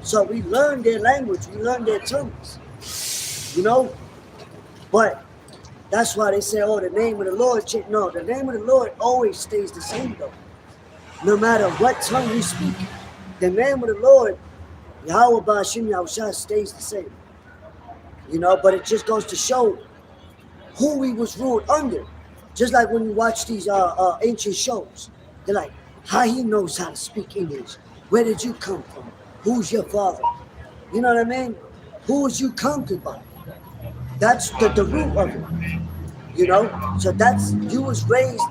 So we learn their language, we learn their tongues. You know? But that's why they say, oh, the name of the Lord. No, the name of the Lord always stays the same though. No matter what tongue we speak, the name of the Lord, Yahweh Ba'ashim Yahushua, stays the same. You know, but it just goes to show who he was ruled under. Just like when you watch these ancient shows, they're like, how he knows how to speak English? Where did you come from? Who's your father? You know what I mean? Who was you conquered by? That's the root of it. You know? So that's, you was raised,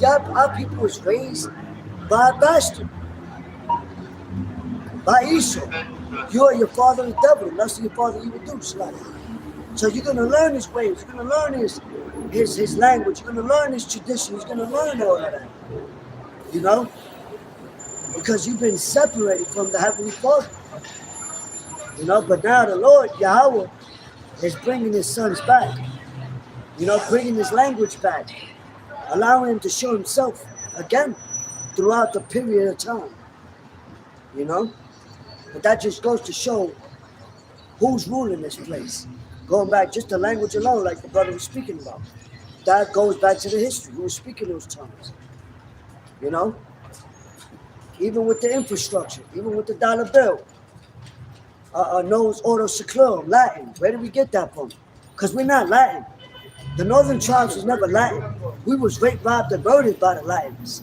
our people was raised by a bastard. By Esau. You are your father the devil, and that's your father you would do, Slack. So you're gonna learn his ways, you're gonna learn his language, you're gonna learn his tradition, you're gonna learn all of that. You know? Because you've been separated from the Heavenly Father. You know, but now the Lord, Yahweh, is bringing his sons back. You know, bringing his language back. Allowing him to show himself again throughout the period of time. You know? But that just goes to show who's ruling this place. Going back just the language alone, like the brother was speaking about. That goes back to the history. Who was speaking those tongues? You know? Even with the infrastructure, even with the dollar bill. Nos Ordo Seclorum, Latin. Where did we get that from? Because we're not Latin. The northern tribes was never Latin. We was raped, robbed, and murdered by the Latins.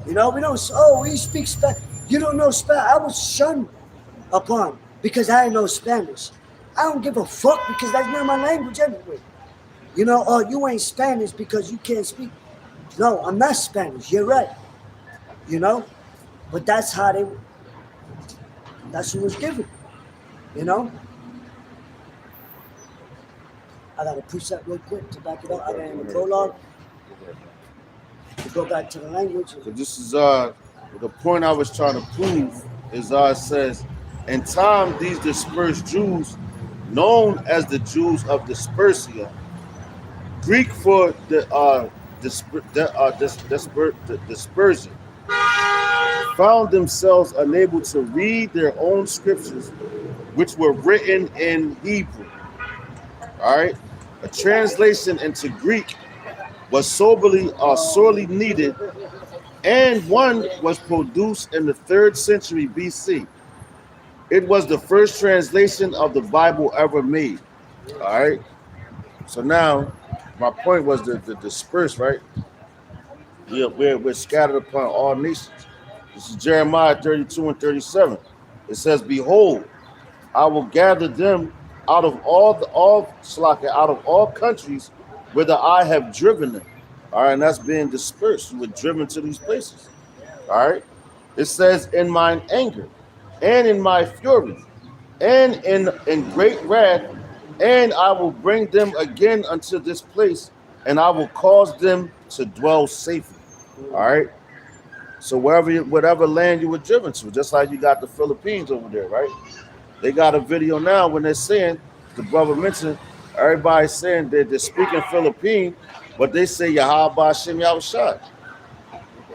You know, we don't, we speak Spanish. You don't know Spanish. I was shunned upon because I didn't know Spanish. I don't give a fuck because that's not my language anyway. You know, oh, you ain't Spanish because you can't speak. No, I'm not Spanish. You're right. You know? But that's who was given. You know? I got a precept real quick to back it up. I got in the prologue. To go back to the language. So this is the point I was trying to prove is it says, in time these dispersed Jews, known as the Jews of Dispersia, Greek for the dispersion, found themselves unable to read their own scriptures which were written in Hebrew. All right. A translation into Greek was sorely needed, and one was produced in the 3rd century BC. It was the first translation of the Bible ever made. All right. So now, my point was the disperse, right? We're scattered upon all nations. This is Jeremiah 32 and 37. It says, "Behold, I will gather them out of out of all countries whither I have driven them." All right, and that's being dispersed. You were driven to these places. All right. It says, "In mine anger, and in my fury, and in great wrath, and I will bring them again unto this place, and I will cause them to dwell safely." All right. So whatever land you were driven to, just like you got the Philippines over there, right? They got a video now when they're saying, the brother mentioned, everybody's saying that they're speaking Philippine, but they say Yahweh Hashem Yahushua.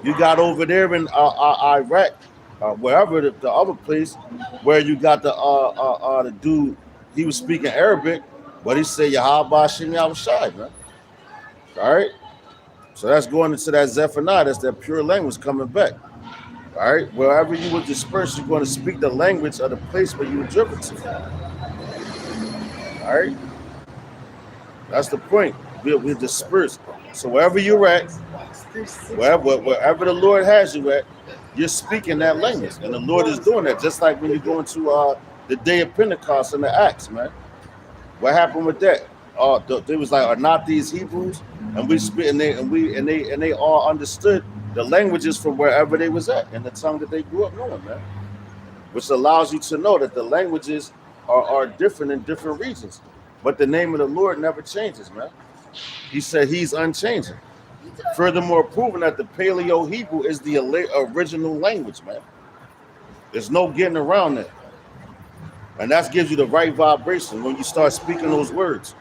You got over there in Iraq, wherever the other place, where you got the dude, he was speaking Arabic, but he said Yahweh Hashem Yahushua, man. All right. So that's going into that Zephaniah. That's that pure language coming back. All right. Wherever you were dispersed, you're going to speak the language of the place where you were driven to. All right. That's the point. We're dispersed. So wherever you're at, wherever the Lord has you at, you're speaking that language. And the Lord is doing that. Just like when you go into the day of Pentecost in the Acts, man. What happened with that? They was like, are not these Hebrews? And we speak, and they all understood the languages from wherever they was at and the tongue that they grew up knowing, man. Which allows you to know that the languages are different in different regions, but the name of the Lord never changes, man. He said He's unchanging. Furthermore, proving that the Paleo Hebrew is the original language, man. There's no getting around that, and that gives you the right vibration when you start speaking those words.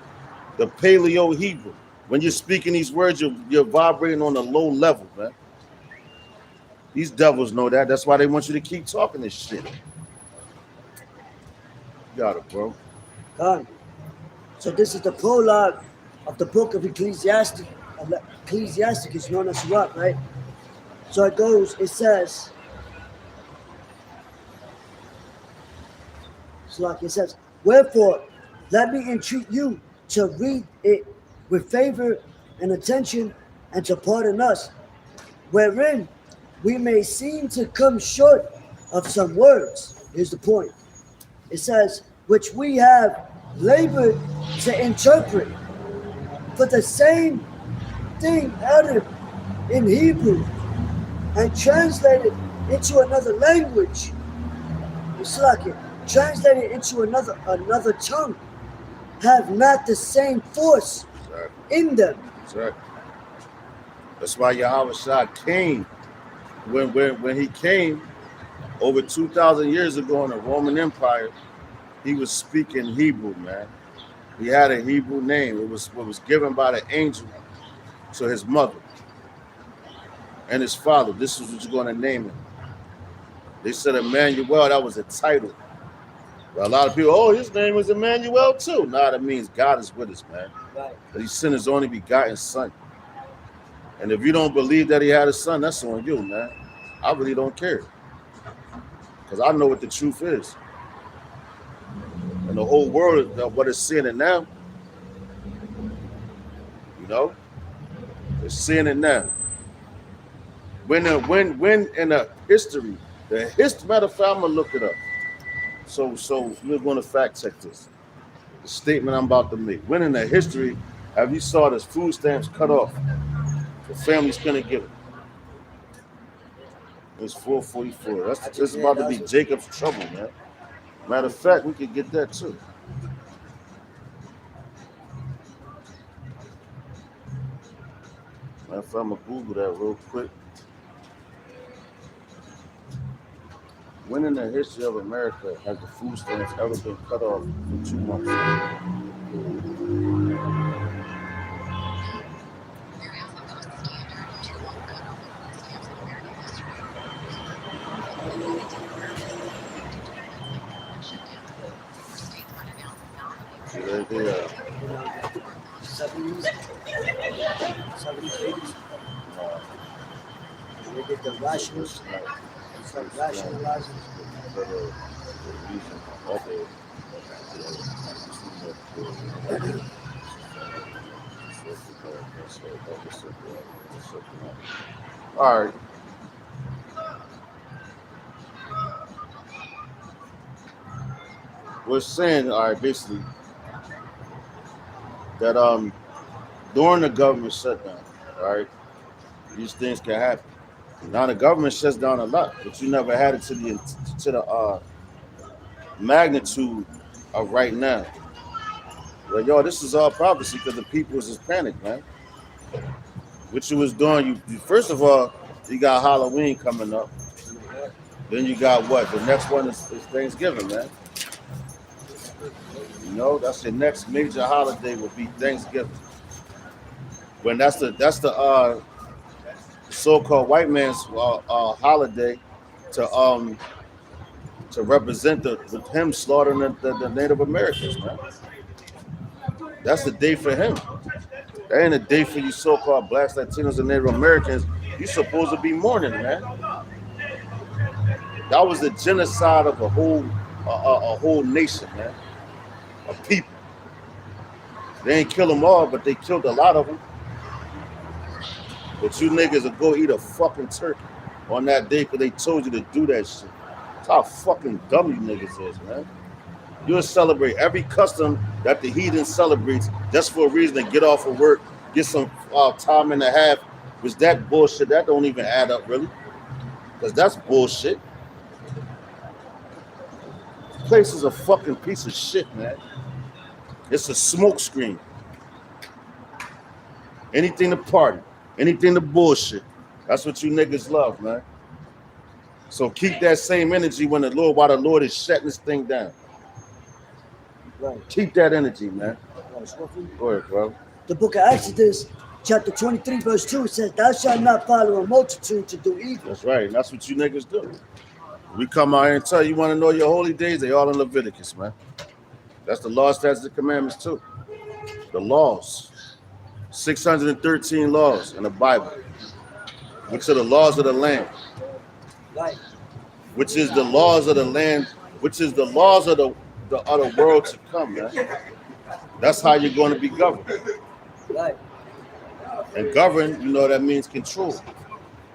The Paleo Hebrew. When you're speaking these words, you're vibrating on a low level, man. These devils know that. That's why they want you to keep talking this shit. Got it, bro. So this is the prologue of the book of Ecclesiastes. Ecclesiastes, known as what, right? So it goes, it says, "Wherefore, let me entreat you to read it with favor and attention, and to pardon us, wherein we may seem to come short of some words." Here's the point. It says, "which we have labored to interpret, for the same thing uttered in Hebrew and translated into another language." It's like it translated into another tongue, have not the same force in them. Exactly. That's why Yahweh Shah came. When he came over 2,000 years ago in the Roman Empire, he was speaking Hebrew, man. He had a Hebrew name. It was what was given by the angel to his mother and his father. This is what you're going to name him. They said Emmanuel, that was a title. But a lot of people, oh, his name is Emmanuel too. Nah, that means God is with us, man. Right. But he sent his only begotten son. And if you don't believe that he had a son, that's on you, man. I really don't care. Because I know what the truth is. And the whole world, what it's seeing it now. You know? They're seeing it now. When in the history, matter of fact, I'm going to look it up. So we're going to fact check this. The statement I'm about to make. When in the history have you saw this food stamps cut off? The families couldn't give it. It's 444. That's about to be Jacob's trouble, man. Matter of fact, we could get that too. Matter of fact, I'm gonna Google that real quick. When in the history of America has the food stamps ever been cut off for 2 months? Yeah. You know, 70s, 80s. They did the rations. It's like rationalizing. All right. We're saying, all right, basically that during the government shutdown, all right, these things can happen. Now the government shuts down a lot, but you never had it to the magnitude of right now. Like, yo, this is all prophecy because the people was just panicked, man. What you was doing, you first of all, you got Halloween coming up. Then you got what? The next one is Thanksgiving, man. You know, that's your next major holiday will be Thanksgiving. When that's the so-called white man's holiday to represent with him slaughtering the Native Americans, man. That's the day for him. That ain't a day for you so-called blacks, Latinos, and Native Americans. You supposed to be mourning, man. That was the genocide of a whole nation, man. Of people. They ain't kill them all, but they killed a lot of them. But you niggas will go eat a fucking turkey on that day because they told you to do that shit. That's how fucking dumb you niggas is, man. You'll celebrate every custom that the heathen celebrates just for a reason to get off of work, get some time and a half. Was that bullshit? That don't even add up, really. Because that's bullshit. This place is a fucking piece of shit, man. It's a smoke screen. Anything to party. Anything to bullshit. That's what you niggas love, man. So keep that same energy while the Lord is shutting this thing down. Right. Keep that energy, man. Right. Go ahead, bro. The book of Exodus, chapter 23, verse 2, says, "Thou shalt not follow a multitude to do evil." That's right. And that's what you niggas do. We come out here and tell you want to know your holy days, they all in Leviticus, man. That's the law, statutes, and commandments too. The laws. 613 laws in the Bible. Which are the laws of the land. Right. Which is the laws of the land, which is the laws of the world to come, man. That's how you're going to be governed. Right. And govern, you know, that means control.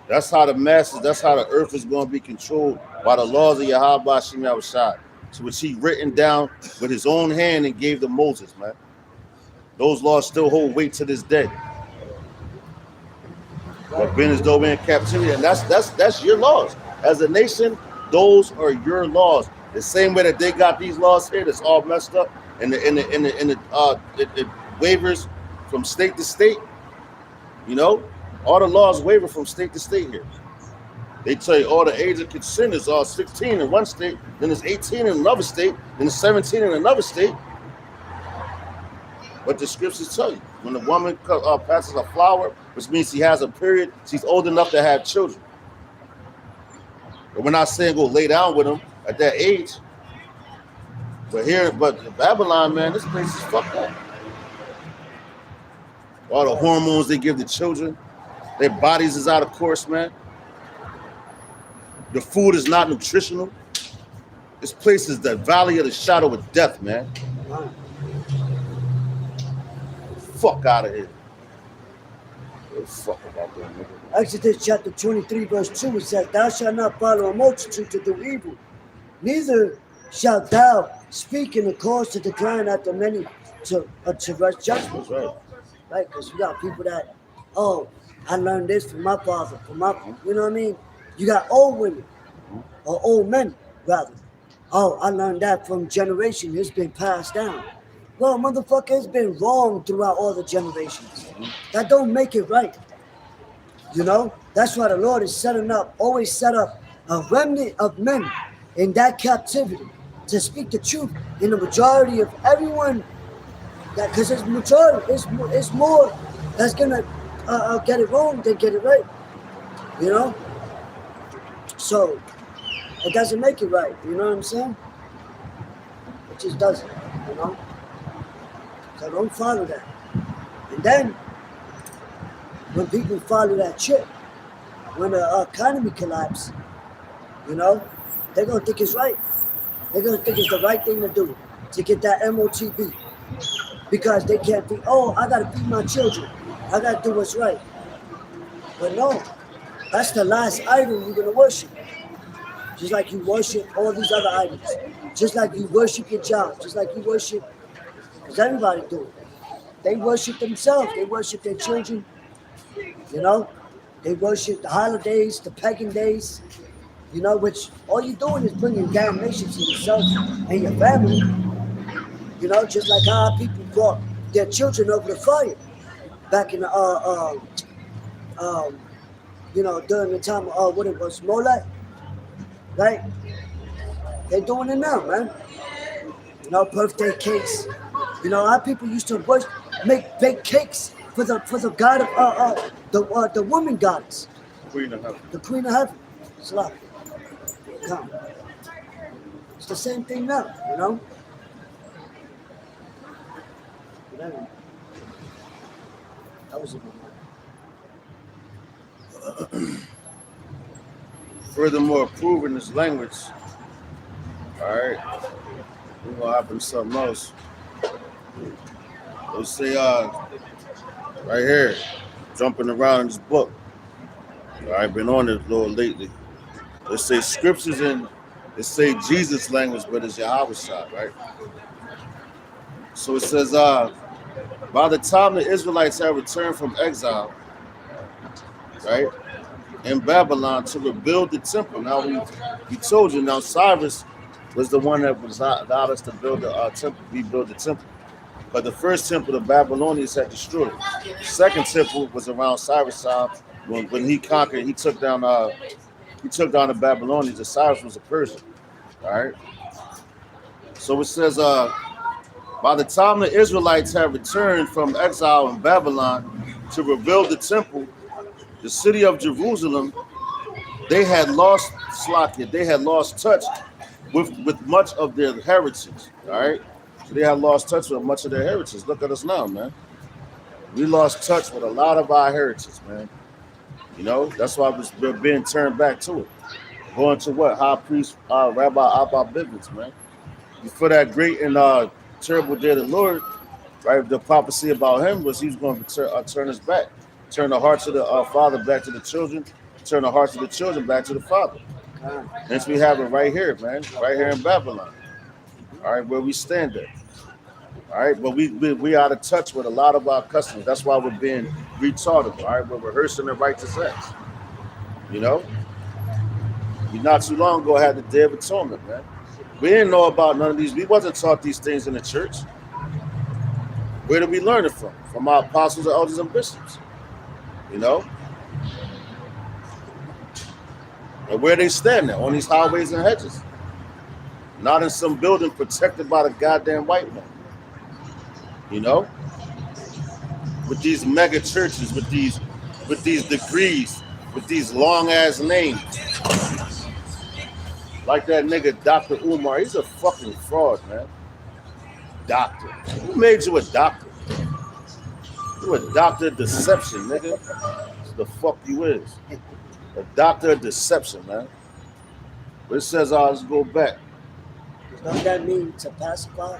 That's how the masses, that's how the earth is going to be controlled by the laws of Yahweh Hashem Yahushua. So which he written down with his own hand and gave to Moses, man. Those laws still hold weight to this day. But Ben is though we're in captivity, and that's your laws. As a nation, those are your laws. The same way that they got these laws here, that's all messed up, and it waivers from state to state. You know, all the laws waver from state to state here. They tell you all the age of consent is all 16 in one state, then it's 18 in another state, then it's 17 in another state. But the scriptures tell you, when a woman passes a flower, which means she has a period, she's old enough to have children. But we're not saying go lay down with them at that age. But Babylon, man, this place is fucked up. All the hormones they give the children, their bodies is out of course, man. The food is not nutritional. This place is the valley of the shadow of death, man. Fuck out of here. Fuck about that, nigga. Exodus chapter 23, verse 2, it says, "Thou shalt not follow a multitude to do evil, neither shalt thou speak in the cause to decline after many to rest judgment." That's right. Right? Because you got people that, oh, I learned this from my father, you know what I mean? You got old women, or old men, rather. Oh, I learned that from generation. It's been passed down. Well, motherfucker, it's been wrong throughout all the generations. That don't make it right. You know? That's why the Lord is always set up a remnant of men in that captivity to speak the truth in the majority of everyone. Because it's majority, it's more that's gonna get it wrong than get it right. You know? So, it doesn't make it right. You know what I'm saying? It just doesn't, you know? So don't follow that. And then, when people follow that shit, when the economy collapses, you know, they're gonna think it's right. They're gonna think it's the right thing to do to get that MOTB because they can't think, oh, I gotta feed my children. I gotta do what's right. But no, that's the last idol you're gonna worship. Just like you worship all these other idols. Just like you worship your job. Just like you worship, because everybody do it. They worship themselves. They worship their children. You know, they worship the holidays, the pagan days. You know, which all you're doing is bringing damnation to yourself and your family. You know, just like how people brought their children over the fire back in the you know, during the time of what it was, Molech, right? They're doing it now, man. You know, birthday cakes. You know, our people used to bake cakes for the god of the woman goddess, Queen of Heaven. the queen of heaven. Slap. Come. It's the same thing now, you know. But anyway, that was a good one. Furthermore, proving this language. All right, we're gonna happen to something else. Let's say, right here, jumping around in this book. I've been on it a little lately. Let's say scriptures in, let's say Jesus language, but it's Yahweh shot, right? So it says, by the time the Israelites had returned from exile, right, in Babylon to rebuild the temple. Now we told you. Now Cyrus was the one that was allowed us to build the temple, rebuild the temple. But the first temple the Babylonians had destroyed. The second temple was around Cyrus' time when he conquered. He took down the Babylonians. And Cyrus was a Persian. All right. So it says, by the time the Israelites had returned from exile in Babylon to rebuild the temple, the city of Jerusalem, they had lost touch with much of their heritage. All right, so they had lost touch with much of their heritage. Look at us now, man. We lost touch with a lot of our heritage, man. You know, that's why we're being turned back to it. Going to what? High priest Rabbi Abba Bivens, man. Before that great and terrible day of the Lord, right? The prophecy about him was he was going to turn his back. Turn the hearts of the father back to the children. Turn the hearts of the children back to the father. Hence we have it right here, man. Right here in Babylon. All right, where we stand at. All right, but we out of touch with a lot of our customs. That's why we're being retarded. All right, we're rehearsing the righteous acts. You know? We not too long ago had the Day of Atonement, man. We didn't know about none of these. We wasn't taught these things in the church. Where did we learn it from? From our apostles, elders, and bishops. You know? And where they standing? On these highways and hedges. Not in some building protected by the goddamn white man. You know? With these mega churches, with these degrees, with these long ass names. Like that nigga Dr. Umar. He's a fucking fraud, man. Doctor. Who made you a doctor? You a doctor of deception, nigga. That's the fuck you is. A doctor of deception, man. But it says, let's go back. Does that mean to pacify?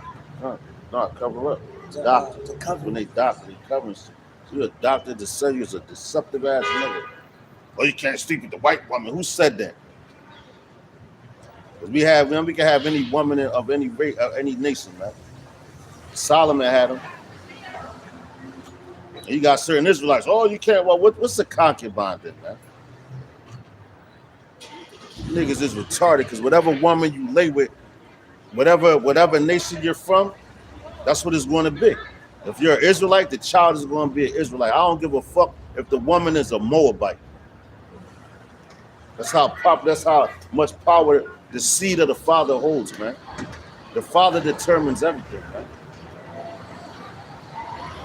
No, cover up. To, Doctor. to cover. When they doctor, they cover. So you're a doctor to say you're a deceptive ass nigga. Oh, you can't sleep with the white woman. Who said that? Because we can have any woman of any race, any nation, man. Solomon had them. And you got certain Israelites. Oh, you can't. Well, what's the concubine then, man? Niggas is retarded because whatever woman you lay with, whatever nation you're from, that's what it's going to be. If you're an Israelite, the child is going to be an Israelite. I don't give a fuck if the woman is a Moabite. That's how much power the seed of the father holds, man. The father determines everything, man.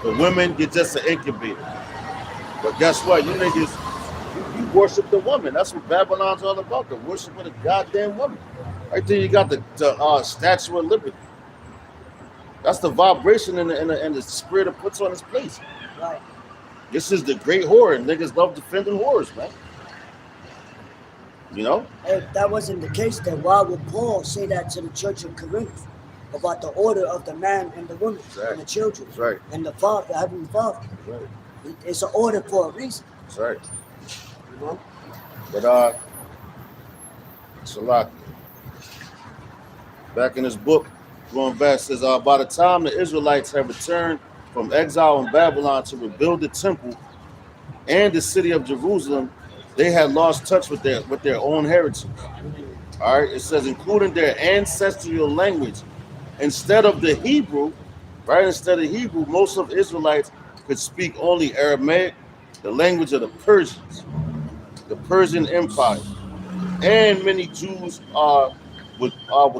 The women, you're just an incubator. But guess what? You niggas, you worship the woman. That's what Babylon's all about. The worship of the goddamn woman. Right there, you got the Statue of Liberty. That's the vibration and the spirit it puts on its place. Right. This is the great whore, and niggas love defending whores, man. You know? If that wasn't the case, then why would Paul say that to the church of Corinth about the order of the man and the woman and the children That's right. and the Father, the Heavenly Father? That's right. It's an order for a reason. That's right. You know? But Salaki. Back in his book, going back, says, by the time the Israelites had returned from exile in Babylon to rebuild the temple and the city of Jerusalem, they had lost touch with their own heritage. All right, it says, including their ancestral language. Instead of the Hebrew, right? Instead of Hebrew, most of Israelites could speak only Aramaic, the language of the Persians, the Persian Empire, and many Jews would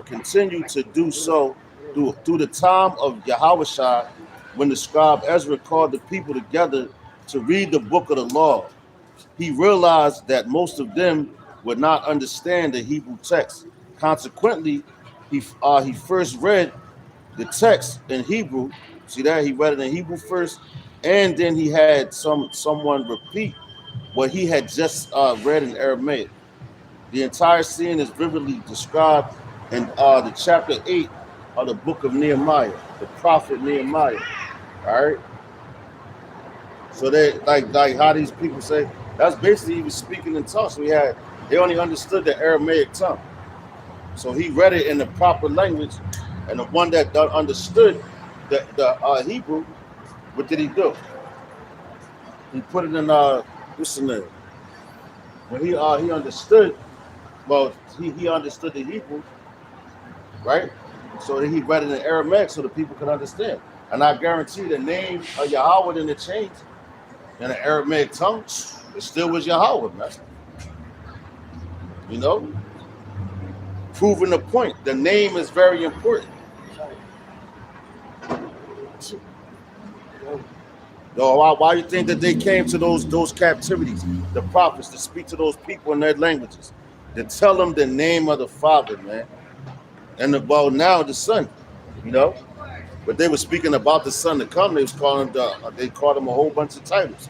continue to do so through the time of Yahushua, when the scribe Ezra called the people together to read the book of the law. He realized that most of them would not understand the Hebrew text. Consequently, he first read the text in Hebrew. See that? He read it in Hebrew first, and then he had someone repeat what he had just read in Aramaic. The entire scene is vividly described in the chapter 8 of the book of Nehemiah, the prophet Nehemiah. All right. So they like how these people say that's basically he was speaking in tongues. So they only understood the Aramaic tongue. So he read it in the proper language, and the one that understood the Hebrew, what did he do? He put it in what's the name? When he understood, well, he understood the Hebrew, right? So he read it in Aramaic so the people could understand. And I guarantee the name of Yahweh didn't change in the Aramaic tongue. It still was Yahweh, man. You know? Proving the point. The name is very important. Yo, why you think that they came to those captivities, the prophets, to speak to those people in their languages, to tell them the name of the Father, man, and about now the Son, you know? But they were speaking about the Son to come. They was calling they called him a whole bunch of titles,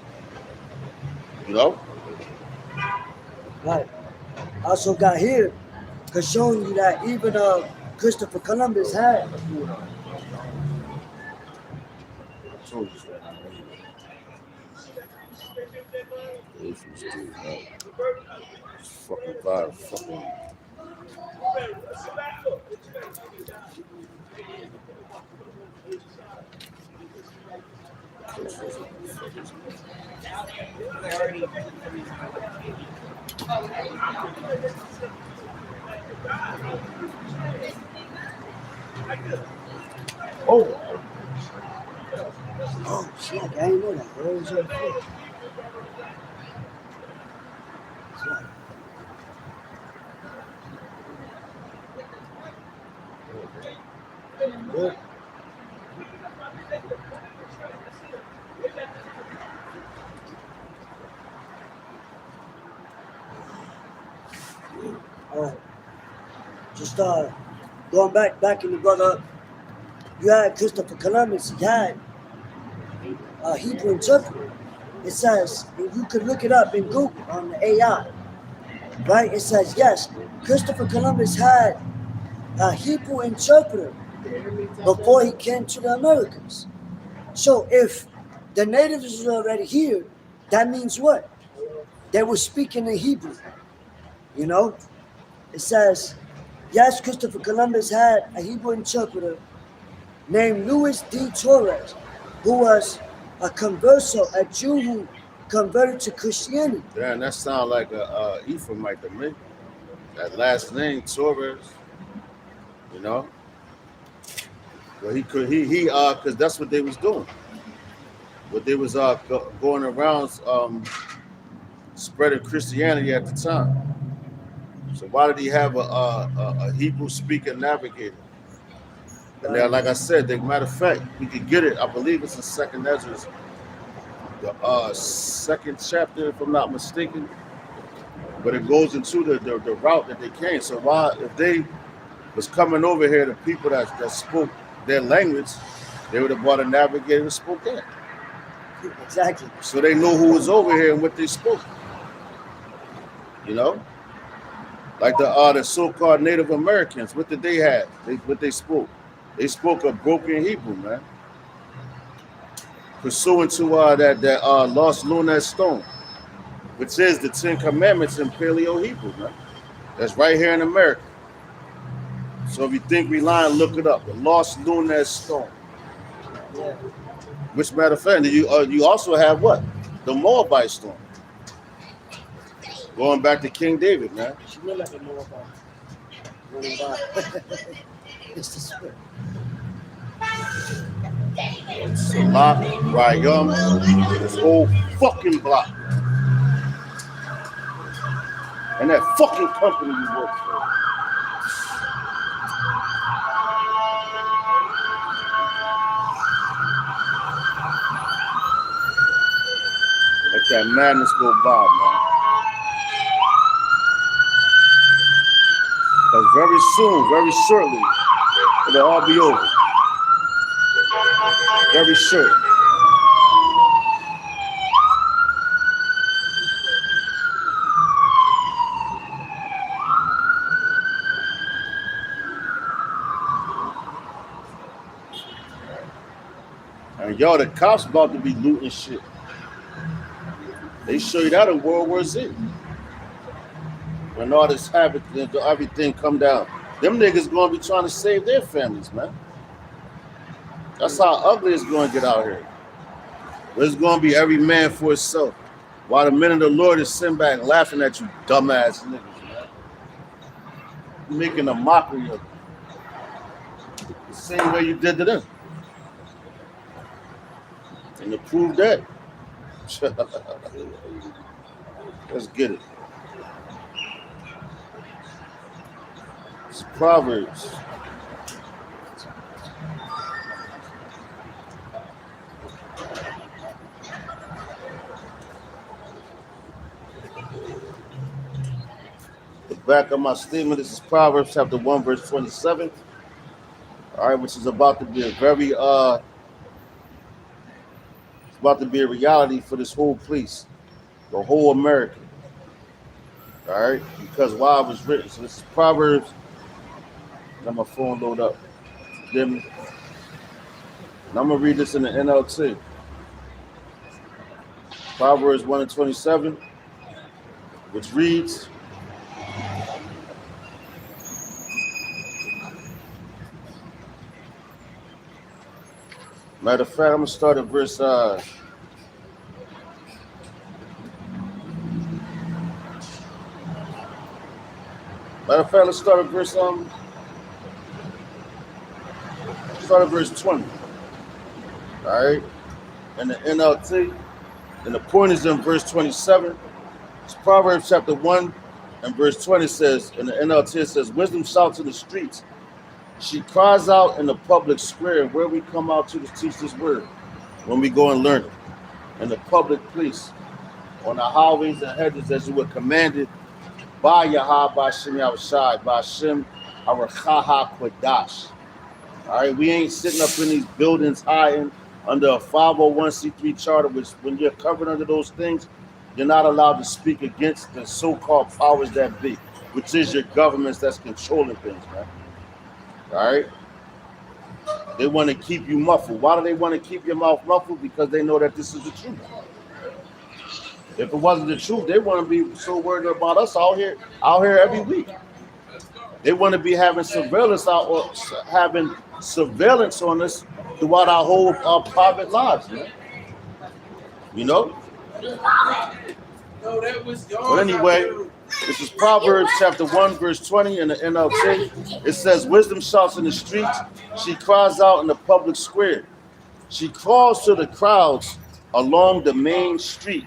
you know? Right. Also got here, cause showing you that even Christopher Columbus had. Fucking vibe, fucking. Oh shit, I didn't know that. Where was your foot? Good. All right. Just going back in the brother, you had Christopher Columbus. He had a Hebrew interpreter. It says, you could look it up in Google on the AI, right? It says, yes, Christopher Columbus had a Hebrew interpreter before he came to the Americas. So if the natives were already here, that means what? They were speaking in Hebrew, you know? It says, yes, Christopher Columbus had a Hebrew interpreter named Louis D. Torres, who was a converso, a Jew who converted to Christianity. Damn, that sounds like a Ephraimite to me. That last name, Torres, you know? Well, because that's what they was doing. What they was going around spreading Christianity at the time. So why did he have a Hebrew-speaking navigator? And then, like I said, matter of fact, we could get it. I believe it's in Second Ezra's, the second chapter, if I'm not mistaken. But it goes into the route that they came. So why, if they was coming over here, the people that spoke their language, they would have brought a navigator and spoke that. Exactly. So they know who was over here and what they spoke. You know? Like the so-called Native Americans, what did they have? What they spoke? They spoke a broken Hebrew, man. Pursuant to that lost lunar stone, which is the 10 Commandments in Paleo Hebrew, man. That's right here in America. So if you think we lying, look it up. The lost lunar stone. Yeah. Which, matter of fact, you also have what? The Moabite stone. Going back to King David, man. She look like a Moabite. It's the spirit. Salah, Rayum, this whole fucking block. And that fucking company you work for. Let that madness go by, man. Because very soon, very shortly, it'll all be over. Very short. And y'all, the cops about to be looting shit. They show you that in World War Z. When all this havoc, everything come down. Them niggas gonna be trying to save their families, man. That's how ugly it's gonna get out here. But it's gonna be every man for himself. While the men of the Lord is sitting back laughing at you dumbass niggas, man. Making a mockery of it. The same way you did to them. And to prove that, let's get it. It's Proverbs. The back of my statement, this is Proverbs chapter 1, verse 27. All right, which is about to be a very it's about to be a reality for this whole place, the whole America. All right, because while it was written, so this is Proverbs. Let my phone load up. Give me. And I'm gonna read this in the NLT. Proverbs 1 and 27, which reads, matter of fact, I'm gonna start at verse let's start at verse 20. All right, in the NLT, and the point is in verse 27. It's Proverbs chapter 1 and verse 20 says, in the NLT it says, wisdom shouts in the streets. She cries out in the public square, where we come out to teach this word, when we go and learn it. In the public place, on the highways and hedges, as you were commanded by Yahweh, by Shem Yahushai, by Shem Arachaha Kodash. All right, we ain't sitting up in these buildings hiding under a 501c3 charter, which when you're covered under those things, you're not allowed to speak against the so-called powers that be, which is your governments that's controlling things, man. All right? They want to keep you muffled. Why do they want to keep your mouth muffled? Because they know that this is the truth. If it wasn't the truth, they wouldn't be so worried about us out here every week. They want to be having surveillance out, or having surveillance on us throughout our whole private lives, man. You know? But anyway, this is Proverbs chapter 1, verse 20 in the NLT. It says, wisdom shouts in the streets. She cries out in the public square. She calls to the crowds along the main street,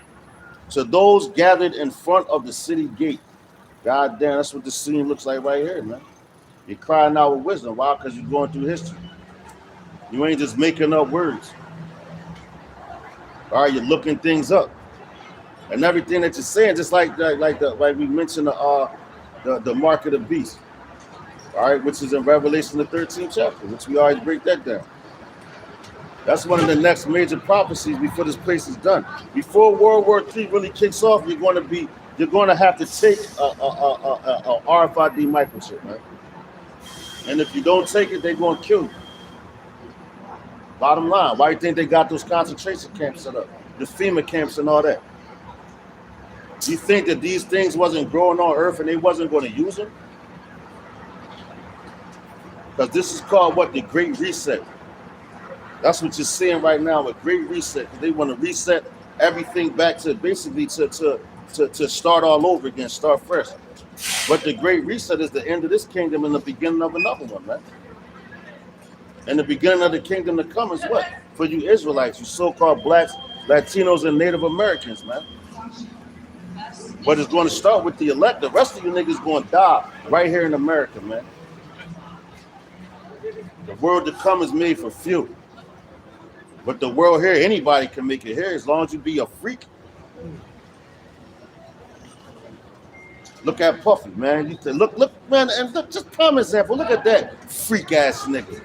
to those gathered in front of the city gate. God damn, that's what the scene looks like right here, man. You're crying out with wisdom. Why? Because you're going through history. You ain't just making up words. All right, you're looking things up. And everything that you're saying, just like we mentioned the mark of the beast. All right, which is in Revelation the 13th chapter, which we always break that down. That's one of the next major prophecies before this place is done. Before World War III really kicks off, you're going to have to take a RFID microchip, man. And if you don't take it, they're going to kill you. Bottom line, why do you think they got those concentration camps set up? The FEMA camps and all that. You think that these things wasn't growing on Earth and they wasn't going to use them? Because this is called what? The Great Reset. That's what you're seeing right now with Great Reset. They want to reset everything back to basically to start all over again, start fresh. But the Great Reset is the end of this kingdom and the beginning of another one, man. And the beginning of the kingdom to come is what? For you Israelites, you so-called blacks, Latinos, and Native Americans, man. But it's going to start with the elect. The rest of you niggas going to die right here in America, man. The world to come is made for few. But the world here, anybody can make it here as long as you be a freak. Look at Puffy, man. You say, look, man, and look, just prime example. Look at that freak ass nigga.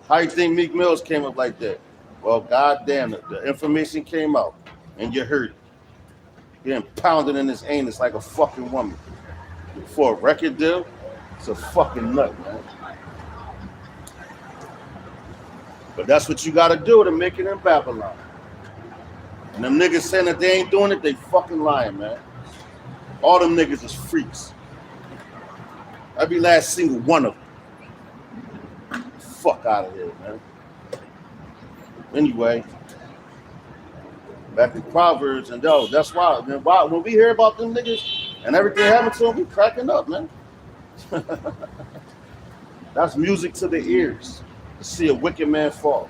How you think Meek Mills came up like that? Well, goddamn, the information came out, and you heard it. Getting pounded in his anus like a fucking woman. For a record deal, it's a fucking nut, man. But that's what you gotta do to make it in Babylon. And them niggas saying that they ain't doing it, they fucking lying, man. All them niggas is freaks. Every last single one of them. Fuck out of here, man. Anyway, back in Proverbs, and yo, that's why, man, when we hear about them niggas and everything happened to them, we cracking up, man. That's music to the ears to see a wicked man fall.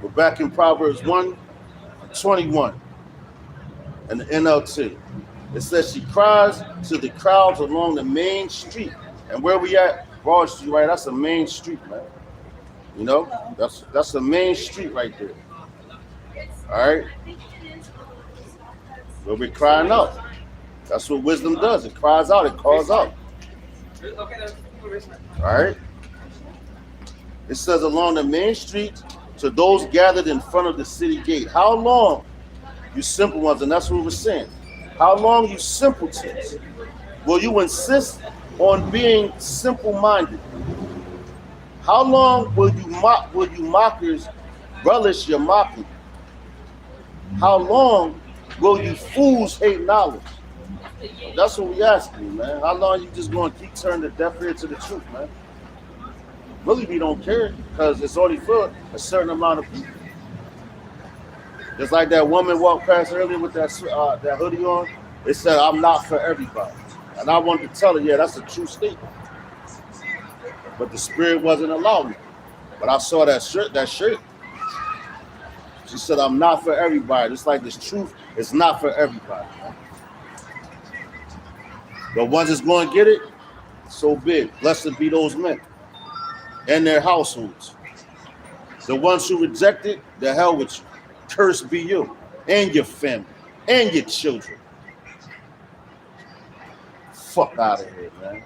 We're back in Proverbs 1:21 and the NLT. It says she cries to the crowds along the main street. And where we at? Broad Street, right? That's a main street, man. You know, that's a main street right there. All right. Where we're crying out. That's what wisdom does. It cries out. It calls out. All right. It says along the main street to those gathered in front of the city gate. How long, you simple ones, and that's what we're saying. How long, you simpletons, will you insist on being simple-minded? How long will you mockers relish your mocking? How long will you fools hate knowledge? That's what we asking, man. How long you just going to keep turning the deaf ear to the truth, man? Really, we don't care because it's already for a certain amount of people. Just like that woman walked past earlier with that hoodie on, it said, "I'm not for everybody." And I wanted to tell her, yeah, that's a true statement. But the spirit wasn't allowing me. But I saw that shirt. She said, "I'm not for everybody." It's like this truth is not for everybody. Man. The ones that's going to get it, so big. Blessed be those men and their households. The ones who reject it, the hell with you. Cursed be you and your family and your children. Fuck out of here, man.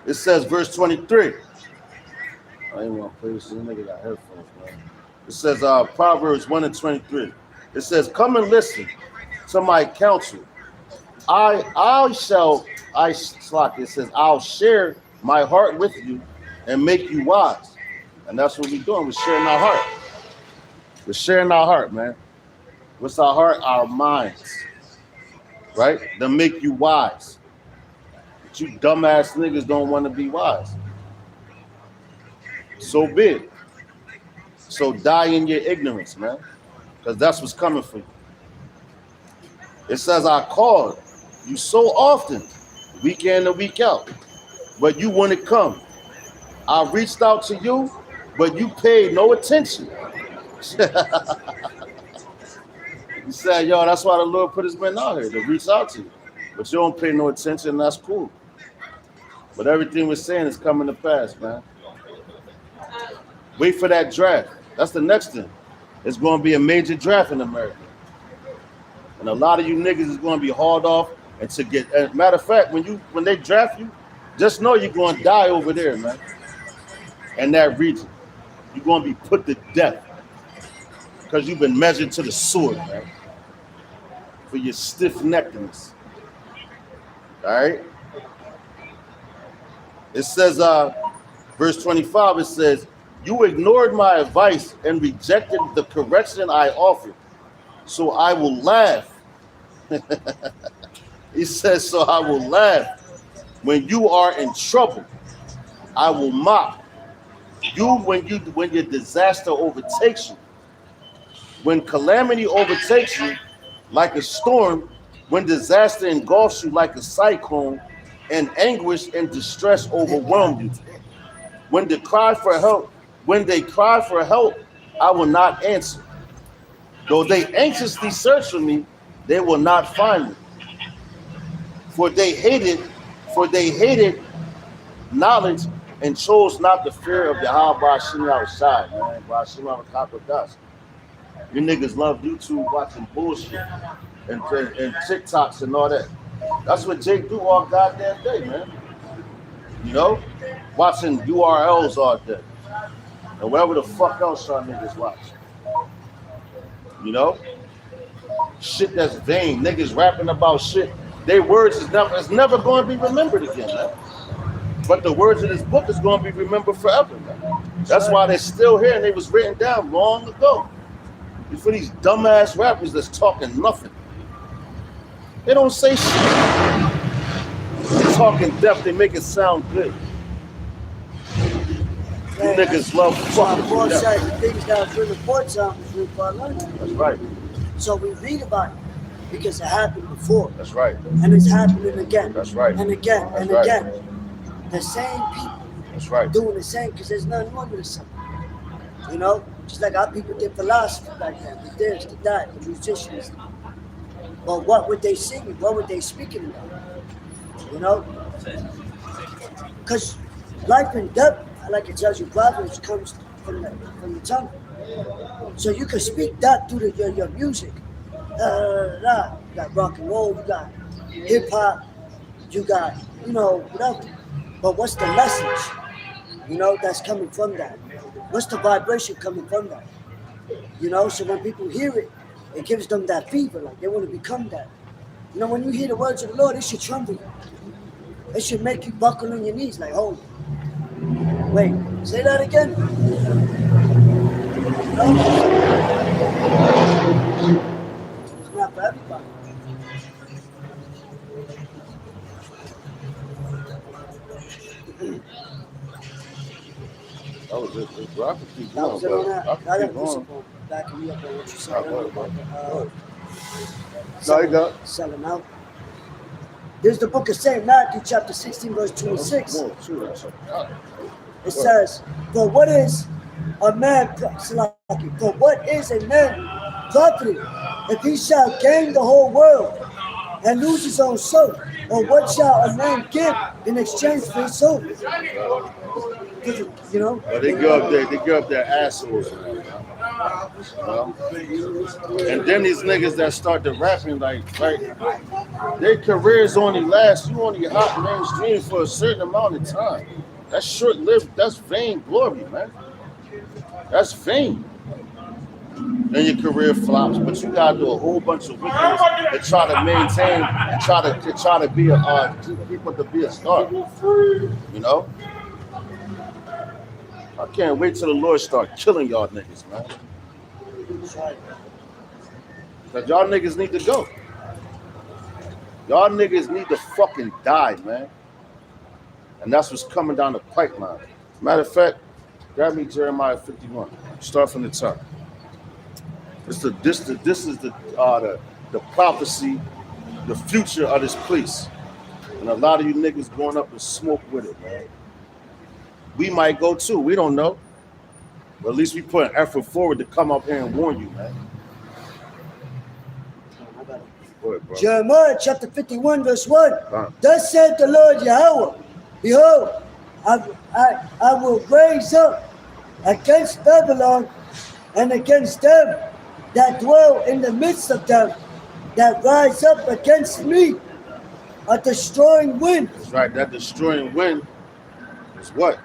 It says, verse 23. I ain't want to play this. This nigga got headphones, man. It says, Proverbs 1:23. It says, "Come and listen to my counsel. It says, I'll share my heart with you and make you wise." And that's what we're doing. We're sharing our heart. We're sharing our heart, man. What's our heart? Our minds. Right? To make you wise. But you dumbass niggas don't want to be wise. So big. So die in your ignorance, man. Because that's what's coming for you. It says, "I called you so often, week in and week out, but you wouldn't come. I reached out to you, but you paid no attention." He said, "Yo, that's why the Lord put his men out here, to reach out to you. But you don't pay no attention, that's cool." But everything we're saying is coming to pass, man. Wait for that draft. That's the next thing. It's going to be a major draft in America. And a lot of you niggas is going to be hauled off and to get. Matter of fact, when they draft you, just know you're going to die over there, man. In that region, you're going to be put to death because you've been measured to the sword, man, for your stiff-neckedness. All right. It says, verse 25. It says, "You ignored my advice and rejected the correction I offered. So I will laugh." He says, "So I will laugh when you are in trouble. I will mock you when your disaster overtakes you. When calamity overtakes you like a storm, when disaster engulfs you like a cyclone, and anguish and distress overwhelm you. When they cry for help, I will not answer. Though they anxiously search for me, they will not find me. For they hated knowledge and chose not the fear of Yahweh Ba'ashim outside, man. Ba'ashim al-Kakodas. You niggas love YouTube watching bullshit and TikToks and all that. That's what Jake do all goddamn day, man. You know? Watching URLs all day. And whatever the fuck else y'all niggas watch. You know? Shit that's vain. Niggas rapping about shit. Their words is never going to be remembered again, man. But the words of this book is going to be remembered forever, man. That's why they're still here and they was written down long ago. It's for these dumbass rappers that's talking nothing. They don't say shit. They're talking deaf, they make it sound good. You niggas love fucking Paul deaf. said the things that was written before time was written for our learning. That's right. So we read about it because it happened before. That's right. And it's happening again. That's right. And again That's and right. again. The same people That's right. doing the same because there's nothing wrong with something. You know? Just like our people did philosophy back then, the this, the that, the musicians. But what would they sing? What would they speaking about? You know? Because life and death, like it tells you, Proverbs comes from the tongue. So you can speak that through your music. You got rock and roll, you got hip hop, you got, whatever. But what's the message, that's coming from that? What's the vibration coming from that? So when people hear it, it gives them that fever, like they want to become that. When you hear the words of the Lord, it should tremble you. It should make you buckle on your knees, like, hold. Wait, say that again. It's not for everybody. That was it. I could keep That going, was it on that. I I could gotta keep put some going. more backing me up on what you said. Go ahead, bro. No, Selling- you got. Selling out. There's the book of St. Matthew, chapter 16, verse 26. More, too. That's a- It says, For what is a man profited if he shall gain the whole world and lose his own soul? Or what shall a man give in exchange for his soul? But they give up their assholes. And then these niggas that start to rapping like their careers only last. You only hot mainstream for a certain amount of time. That's short-lived. That's vain glory, man. That's vain. Then your career flops, but you gotta do a whole bunch of wickedness to try to maintain, and try to be people to be a star. I can't wait till the Lord start killing y'all niggas, man. Cause y'all niggas need to go. Y'all niggas need to fucking die, man. And that's what's coming down the pipeline. Matter of fact, grab me Jeremiah 51. Start from the top. This is the prophecy, the future of this place. And a lot of you niggas going up and smoke with it, man. We might go too, we don't know. But at least we put an effort forward to come up here and warn you, man. Go ahead, bro. Jeremiah chapter 51, verse 1. Thus said the Lord Yahweh, Behold, I will raise up against Babylon and against them that dwell in the midst of them that rise up against me, a destroying wind. That's right. That destroying wind is what?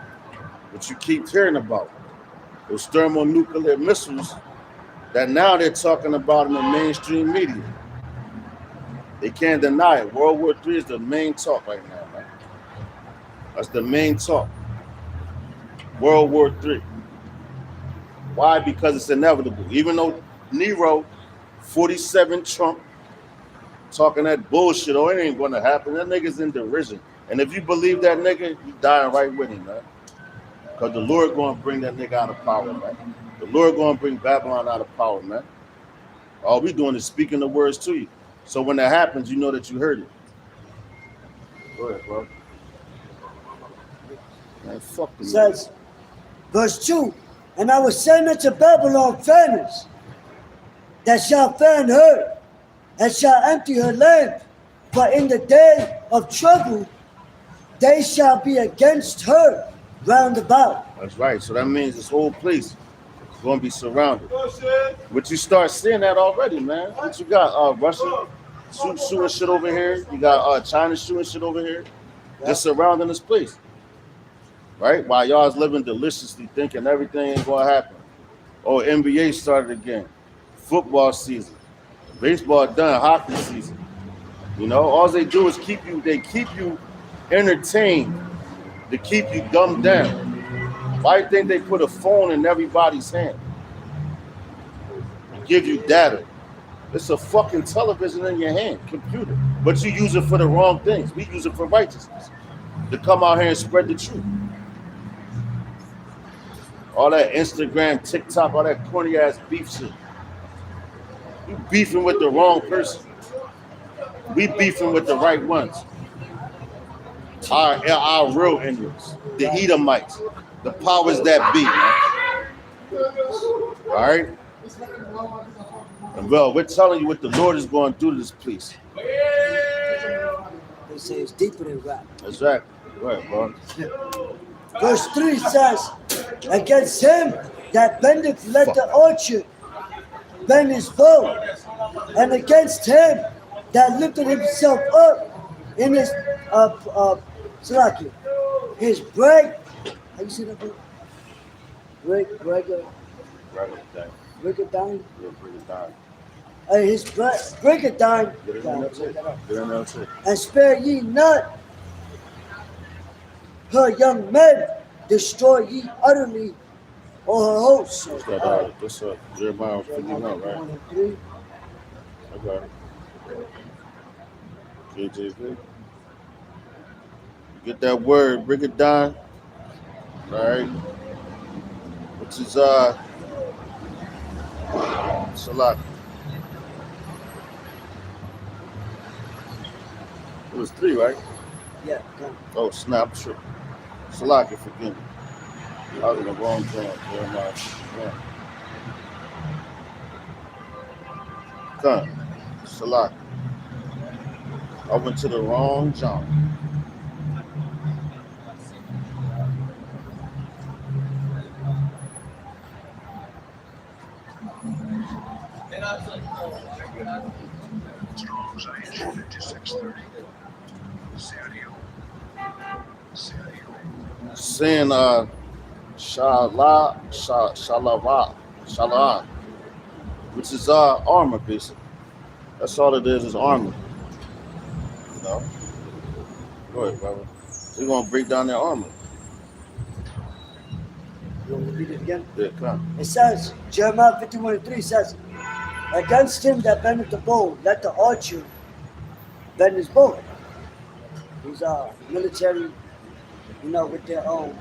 What you keep hearing about. Those thermonuclear missiles that now they're talking about in the mainstream media. They can't deny it. World War III is the main talk right now, man. That's the main talk. World War III. Why? Because it's inevitable. Even though Nero, 47 Trump, talking that bullshit, oh, it ain't gonna happen. That nigga's in derision. And if you believe that nigga, you dying right with him, man. Because the Lord gonna bring that nigga out of power, man. The Lord gonna bring Babylon out of power, man. All we doing is speaking the words to you. So when that happens, you know that you heard it. Go ahead, bro. Man, fuck the Says, verse 2, and I will send unto Babylon fanners that shall fan her and shall empty her land. For in the day of trouble they shall be against her round about. That's right. So that means this whole place is going to be surrounded. But you start seeing that already, man. What you got? Russia shooting shit over here. You got China shooting shit over here. Just surrounding this place. Right? While y'all's living deliciously thinking everything ain't going to happen. Oh, NBA started again. Football season. Baseball done. Hockey season. You know, all they do is keep you entertained. To keep you dumbed down. Why do you think they put a phone in everybody's hand? To give you data. It's a fucking television in your hand, computer. But you use it for the wrong things. We use it for righteousness. To come out here and spread the truth. All that Instagram, TikTok, all that corny ass beef shit. You beefing with the wrong person. We beefing with the right ones. Our real Indians, the Edomites, the powers that be, man. All right? And well, we're telling you what the Lord is going to do to this place. They say it's deeper than rap. That's right. Go ahead, bro. Verse 3 says, against him that bendeth let the orchard bend his bow, and against him that lifted himself up in his his break. How you say that? Break it down. His break it down. And spare ye not her young men, destroy ye utterly all her hosts. What's that? That's Jeremiah 51, right? 1 and 3. Okay. KJV. Get that word, break it down. All right. Which is Salat. It was 3, right? Yeah, come. Oh, snap, sure. Salaki, forgive me. I was in the wrong John. Jeremiah. Yeah. Come. Salaki. I went to the wrong John. Strong's ISU 5630. Saying Shalawah, which is armor, basically. That's all it is armor. You know? Go ahead, brother. We're gonna break down their armor. You want me to read it again? Yeah, come. It says, Jeremiah 51 and 3 says, against him that bendeth the bow, let the archer bend his bow. These are military, with their own.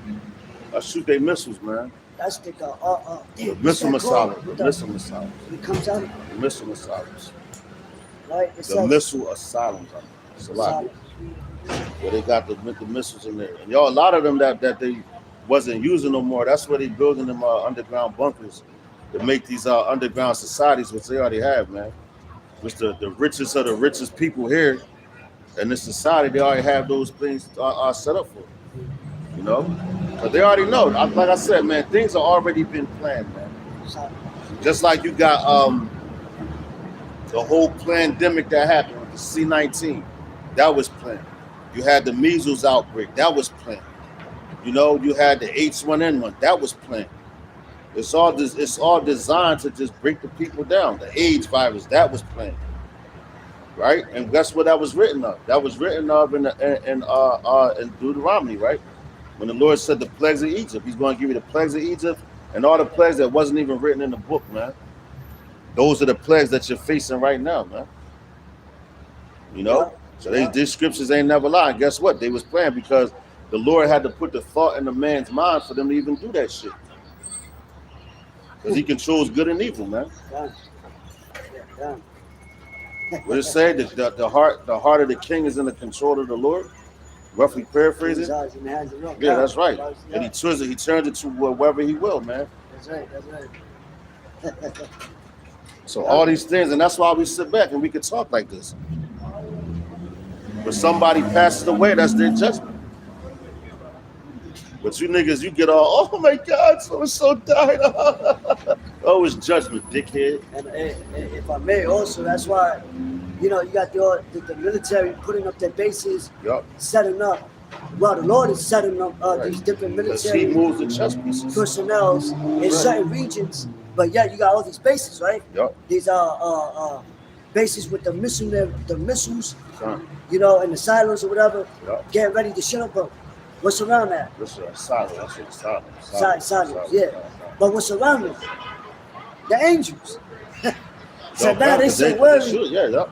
I shoot their missiles, man. That's the The missile missiles. The missile missiles. It comes out, The missile missiles. right? It The says, missile asylums. It's a lot. Where they got the missiles in there. And y'all, a lot of them that they wasn't using no more, that's where they building them underground bunkers to make these underground societies, which they already have, man. Which the richest of the richest people here in this society, they already have those things set up for. You know? But they already know. Like I said, man, things are already been planned, man. Just like you got The whole pandemic that happened with the C-19, that was planned. You had the measles outbreak, that was planned. You know, you had the H1N1, that was planned. It's all designed to just break the people down. The AIDS virus, that was planned, right? And guess what that was written of? That was written of in Deuteronomy, right? When the Lord said the plagues of Egypt, He's going to give you the plagues of Egypt and all the plagues that wasn't even written in the book, man. Those are the plagues that you're facing right now, man. You know? So these scriptures ain't never lying. Guess what? They was planned because the Lord had to put the thought in the man's mind for them to even do that shit. Because He controls good and evil, man. What it say? The heart of the king is in the control of the Lord. Roughly paraphrasing. Yeah, that's right. And He turns it to wherever He will, man. That's right. So all these things, and that's why we sit back and we can talk like this. When somebody passes away, that's their judgment. But you niggas, you get all, oh my God, so died. Oh, it's judgment, dickhead. And if I may also, that's why, you know, you got the military putting up their bases, setting up. Well, the Lord is setting up these different military He moves the chess pieces. personnel in certain regions, but yeah, you got all these bases, right? Yep. These bases with the missiles, you know, and the silos or whatever, getting ready to shut up. But what's around that? Silos, yeah. But what's around them? The angels. So now they say worry.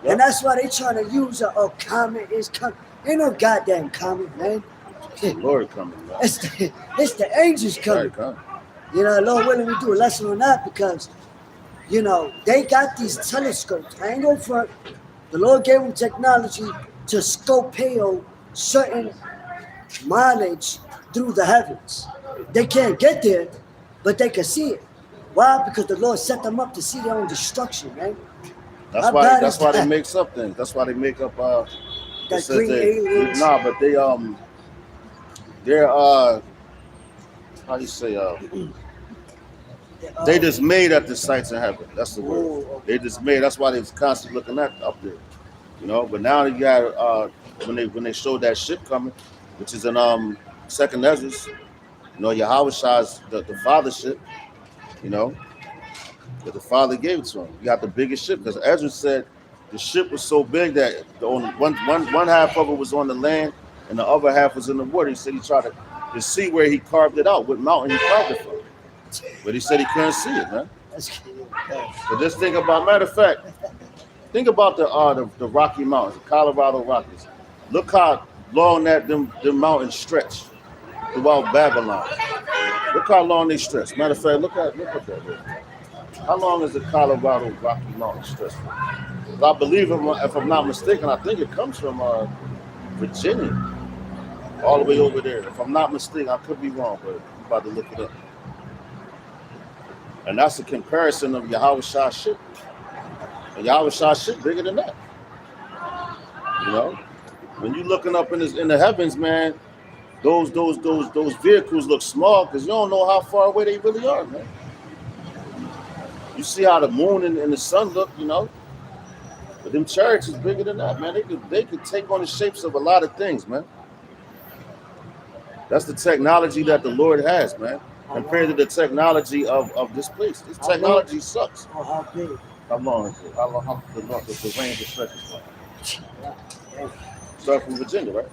And that's why they trying to use a comet is coming. Ain't no goddamn comet, man. Lord coming, man. It's the angels coming. You know, Lord willing, we do a lesson on that because, you know, they got these telescopes. I ain't going front. The Lord gave them technology to scopeo certain mileage through the heavens. They can't get there, but they can see it. Why? Because the Lord set them up to see their own destruction, man. That's why they make up things. That's why they make up that green aliens. Nah, but they're how do you say they just made at the sights in heaven. That's the word. Okay. They just made. That's why they was constantly looking at up there. You know, but now you got when they showed that ship coming, which is in Second Ezra, you know, Yahweh Shah's the father ship, you know, that the father gave it to him. You got the biggest ship because Ezra said the ship was so big that one half of it was on the land and the other half was in the water. He said he tried to see where he carved it out, what mountain he carved it from. But he said he couldn't see it, man. But just think about, matter of fact, think about the Rocky Mountains, the Colorado Rockies. Look how long that them mountains stretch throughout Babylon. Look how long they stretch. Matter of fact, look at that. How long is the Colorado Rocky Mountain stretch? I believe, if I'm not mistaken, I think it comes from Virginia, all the way over there. If I'm not mistaken, I could be wrong, but I'm about to look it up. And that's a comparison of Yahweh Shah's ship. And Yahweh Shah's ship bigger than that. You know, when you looking up in the heavens, man, those vehicles look small because you don't know how far away they really are, man. You see how the moon and the sun look, you know. But them chariots is bigger than that, man. They could take on the shapes of a lot of things, man. That's the technology that the Lord has, man. Compared to the technology of this place. This technology sucks. How big? How long is it? How the range of stretches? Start from Virginia, right?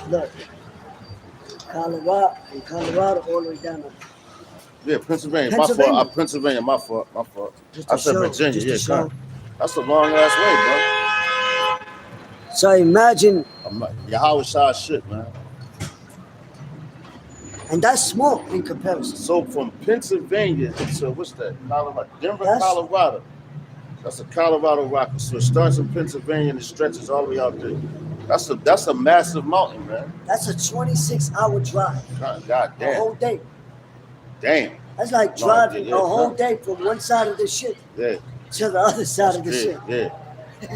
Look, Colorado all the way down to Pennsylvania. Pennsylvania. My fault. Just I said show, Virginia, just to show. That's a long ass way, bro. So imagine. Yahweh Shah's shit, man. And that's small in comparison. So from Pennsylvania to what's that? Colorado, Denver, Colorado. That's a Colorado Rocky. So it starts in Pennsylvania and it stretches all the way out there. That's a massive mountain, man. That's a 26-hour drive. God damn. A whole day. Damn. That's like driving a whole day from one side of the ship to the other side of the ship. Yeah.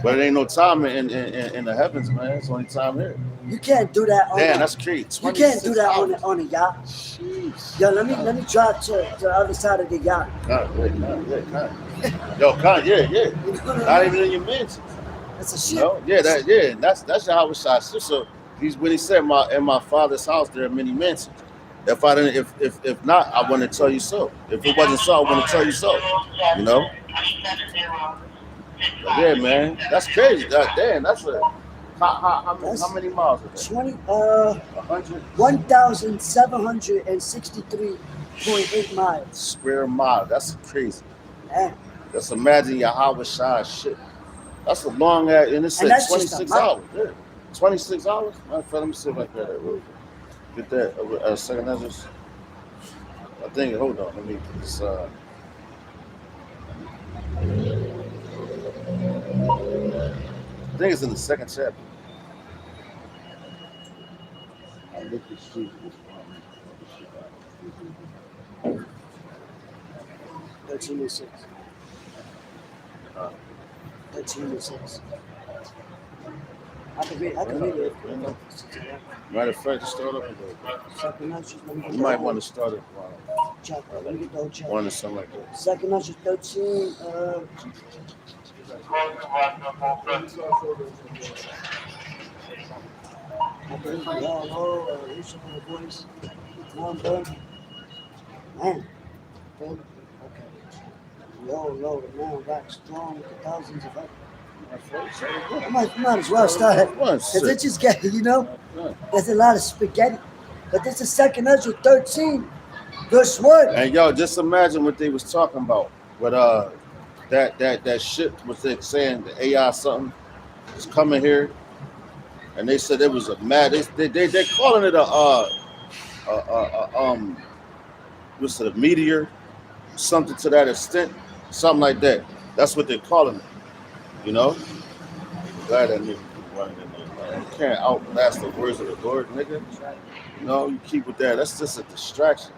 But it ain't no time in the heavens, man. It's only time here. You can't do that on that's crazy. You can't do that on a yacht. Jeez. Yo, let me drive to the other side of the yacht. Yo, yeah. You know what I Not mean? even in your mansions. That's a You ship. know? And that's how it shot. So when he said in my father's house there are many mansions. If not, I wouldn't tell you so. If it wasn't so, I wouldn't tell you so. You know? But yeah, man, that's crazy. Damn, that's a how many miles is that? 100 1,763.8 miles. square miles. That's crazy. Man. Just imagine Yahweh Shai shit. That's a long ass, and it said that's just 26 a hours. Yeah. 26 hours? Matter of fact, let me see if I can get that real quick. Get that a second. I think, hold on, let me get this. I think it's in the second chapter. I looked at street. 13:06. 13:06. I can read it. Matter of fact, start up. You might want to start it Let me get the whole chapter. one or something like that. Second Ezra 13. Voice. Man. Okay. Low, the man rock strong with the thousands of others. I might as well start it. Because it just get, there's a lot of spaghetti. But this is second Ezra 13, verse 1. And yo, just imagine what they was talking about. But that shit was they saying the AI something is coming here, and they said it was a mad. They're calling it what's it, a meteor, something to that extent, something like that. That's what they're calling it. You know, glad that nigga keep running in there, man. You can't outlast the words of the Lord, nigga. You know, you keep with that. That's just a distraction.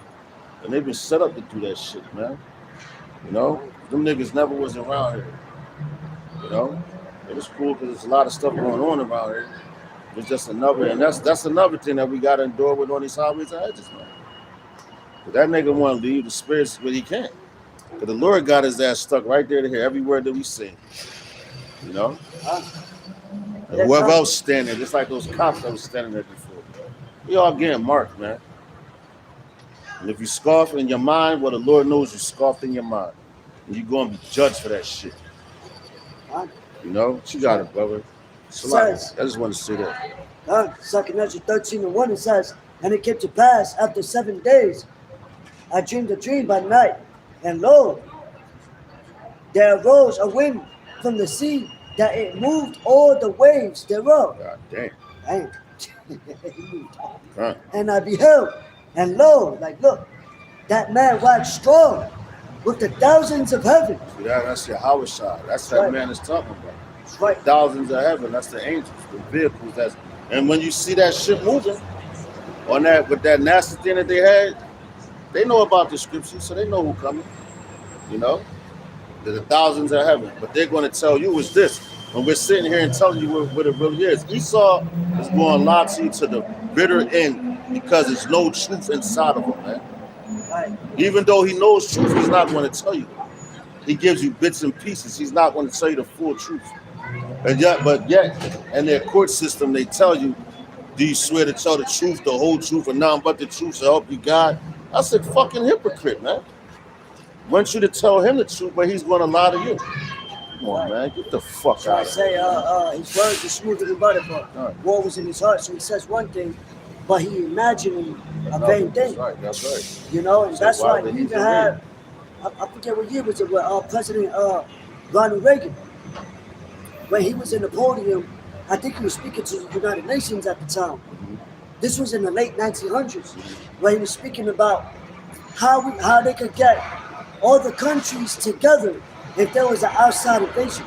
And they've been set up to do that shit, man. You know, them niggas never was around here. You know, it was cool because there's a lot of stuff going on around here. It's just another, and that's another thing that we got to endure with on these highways and hedges, man. But that nigga want to leave the spirits where he can. Because the Lord got his ass stuck right there to hear every word that we sing. You know? And whoever else standing, just like those cops that was standing there before. We all getting marked, man. And if you scoff in your mind, well, the Lord knows you scoffed in your mind. And you're going to be judged for that shit. You know? What you got it, brother. I just want to say that. Second Ezra 13:1, it says, and it came to pass after 7 days, I dreamed a dream by night, and lo, there arose a wind from the sea that it moved all the waves thereof. God damn. Right. And I beheld, and lo, look, that man waxed strong with the thousands of heaven. That's Yahweh Shai. That's that man is talking about. That's right. Thousands of heaven. That's the angels, the vehicles. And when you see that ship moving on that with that nasty thing that they had, they know about the scriptures, so they know who's coming. You know, there's thousands of heaven, but they're going to tell you it's this. When we're sitting here and telling you what it really is, Esau is going to lie to you to the bitter end because there's no truth inside of him, man. Right. Even though he knows truth, he's not going to tell you. He gives you bits and pieces. He's not going to tell you the full truth. But yet, in their court system, they tell you, do you swear to tell the truth, the whole truth, and nothing but the truth to help you God? That's a fucking hypocrite, man. Want you to tell him the truth, but he's going to lie to you. Come on, man. Get the fuck out of here. I say his words are smoother than butter, but war was in his heart. So he says one thing, but he imagining a vain thing. That's right. You know, and So that's why why you would even he had, I forget what year was it, where President Ronald Reagan, when he was in the podium, I think he was speaking to the United Nations at the time. This was in the late 1900s, where he was speaking about how they could get all the countries together if there was an outside invasion.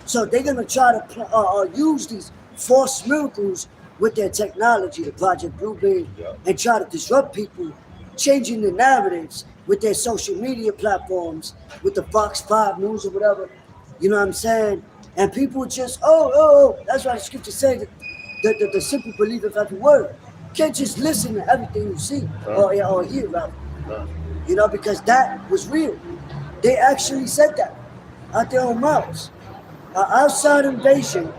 So they're gonna try to use these false miracles with their technology, the Project Bluebeam, and try to disrupt people, changing the narratives with their social media platforms, with the Fox 5 News or whatever. You know what I'm saying? And people just, that's why the scripture says that the simple believeth every word. You can't just listen to everything you see or hear, rather. You know, because that was real. They actually said that out their own mouths. An outside invasion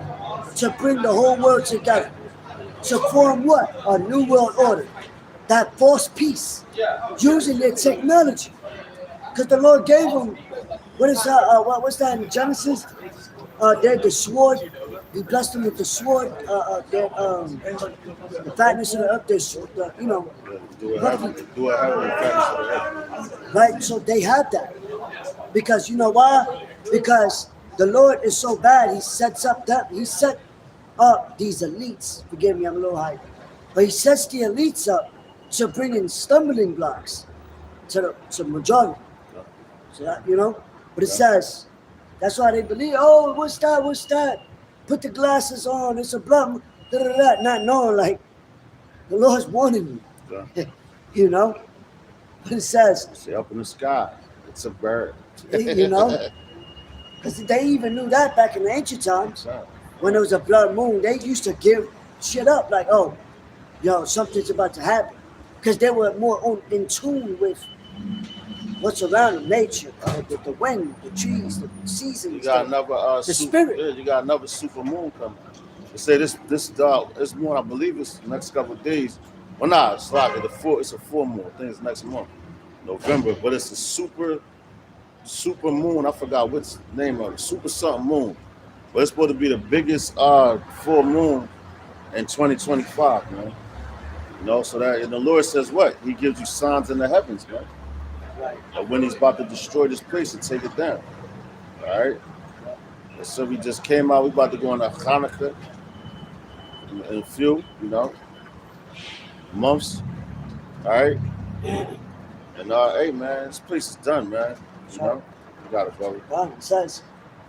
to bring the whole world together. To form what? A new world order. That false peace. Using their technology. Because the Lord gave them, what's that in Genesis? The sword. He blessed them with the sword. The fatness of the earth. Do it have the fatness of the earth. Right? So they have that. Because you know why? Because the Lord is so bad, he set up these elites. Forgive me, I'm a little high. But he sets the elites up to bring in stumbling blocks to the majority. So that, but it says, that's why they believe, oh, what's that? Put the glasses on, it's a blood, not knowing, like, the Lord's warning you. Yeah. But it says, See, up in the sky, it's a bird. Because they even knew that back in the ancient times. When there was a blood moon, they used to give shit up like, oh, something's about to happen. Because they were more in tune with what's around them, nature, the wind, the trees, the seasons, You got another spirit. Yeah, you got another super moon coming. They say this moon, I believe it's the next couple of days. Well, nah, it's like it's a full moon. I think it's next month, November. But it's a super moon. I forgot what's the name of it. Super something moon. But it's supposed to be the biggest full moon in 2025, man. So that, and the Lord says what? He gives you signs in the heavens, man. Right. But when he's about to destroy this place and take it down. All right? And so we just came out. We about to go on a Hanukkah in a few, months. All right? And hey, man, this place is done, man. You got it, brother. Well, it says,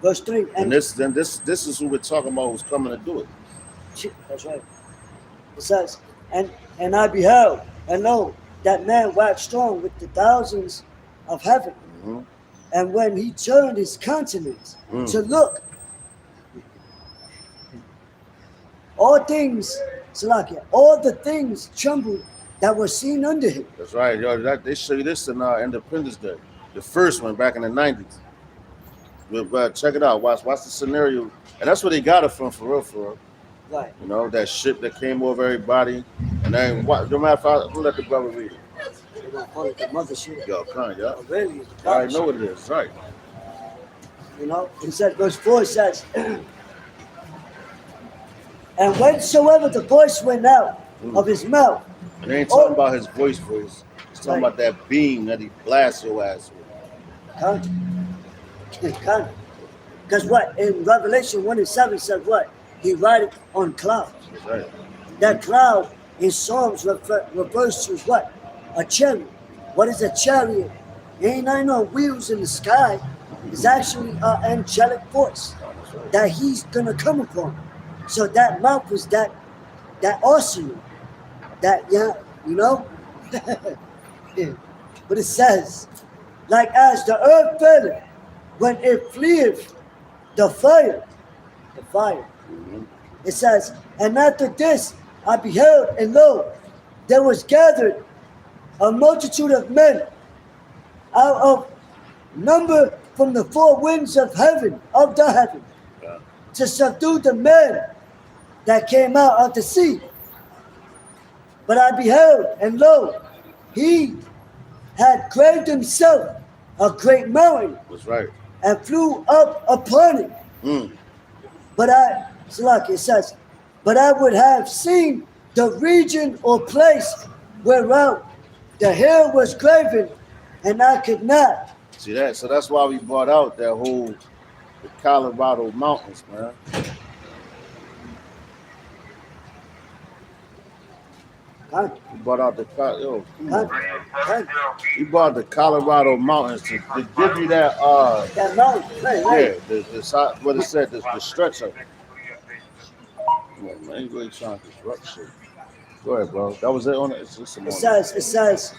verse 3. And this is who we're talking about who's coming to do it. That's right. It says, and I beheld, and lo, that man waxed strong with the thousands of heaven. Mm-hmm. And when he turned his countenance to look, all the things trembled that were seen under him. That's right, they show you this in Independence Day, the first one back in the 90s. But check it out. Watch the scenario, and that's where they got it from, for real. Right. That ship that came over everybody, and then what? No matter if I'm gonna let the brother read it. They're gonna call it the mother ship. Yo, come on, y'all. Oh, really? I already know what it is, right? It says, verse 4 says, and whensoever the voice went out of his mouth. And they ain't talking about his voice. It's talking about that beam that he blasts your ass with. Because what? In Revelation 1:7 says what? He rideth on clouds. That's right. That cloud in Psalms refers to what? A chariot. What is a chariot? It ain't nothing on wheels in the sky. It's actually an angelic force that he's gonna come upon. So that mouth was that arsenal. But it says, like as the earth fell when it fleeth the fire. Mm-hmm. It says, and after this I beheld, and lo, there was gathered a multitude of men out of number from the four winds of the heaven, to subdue the men that came out of the sea. But I beheld, and lo, he had craved himself a great mountain. That's right. And flew up upon it. But it says, but I would have seen the region or place whereof the hair was graven, and I could not. See that? So that's why we brought out that the Colorado mountains, man. We brought out we brought the Colorado mountains to give you that that mountain, right. Yeah, what it said, the stretch of it. Man, you really trying to disrupt shit. Go ahead, bro. That was it on it. It says,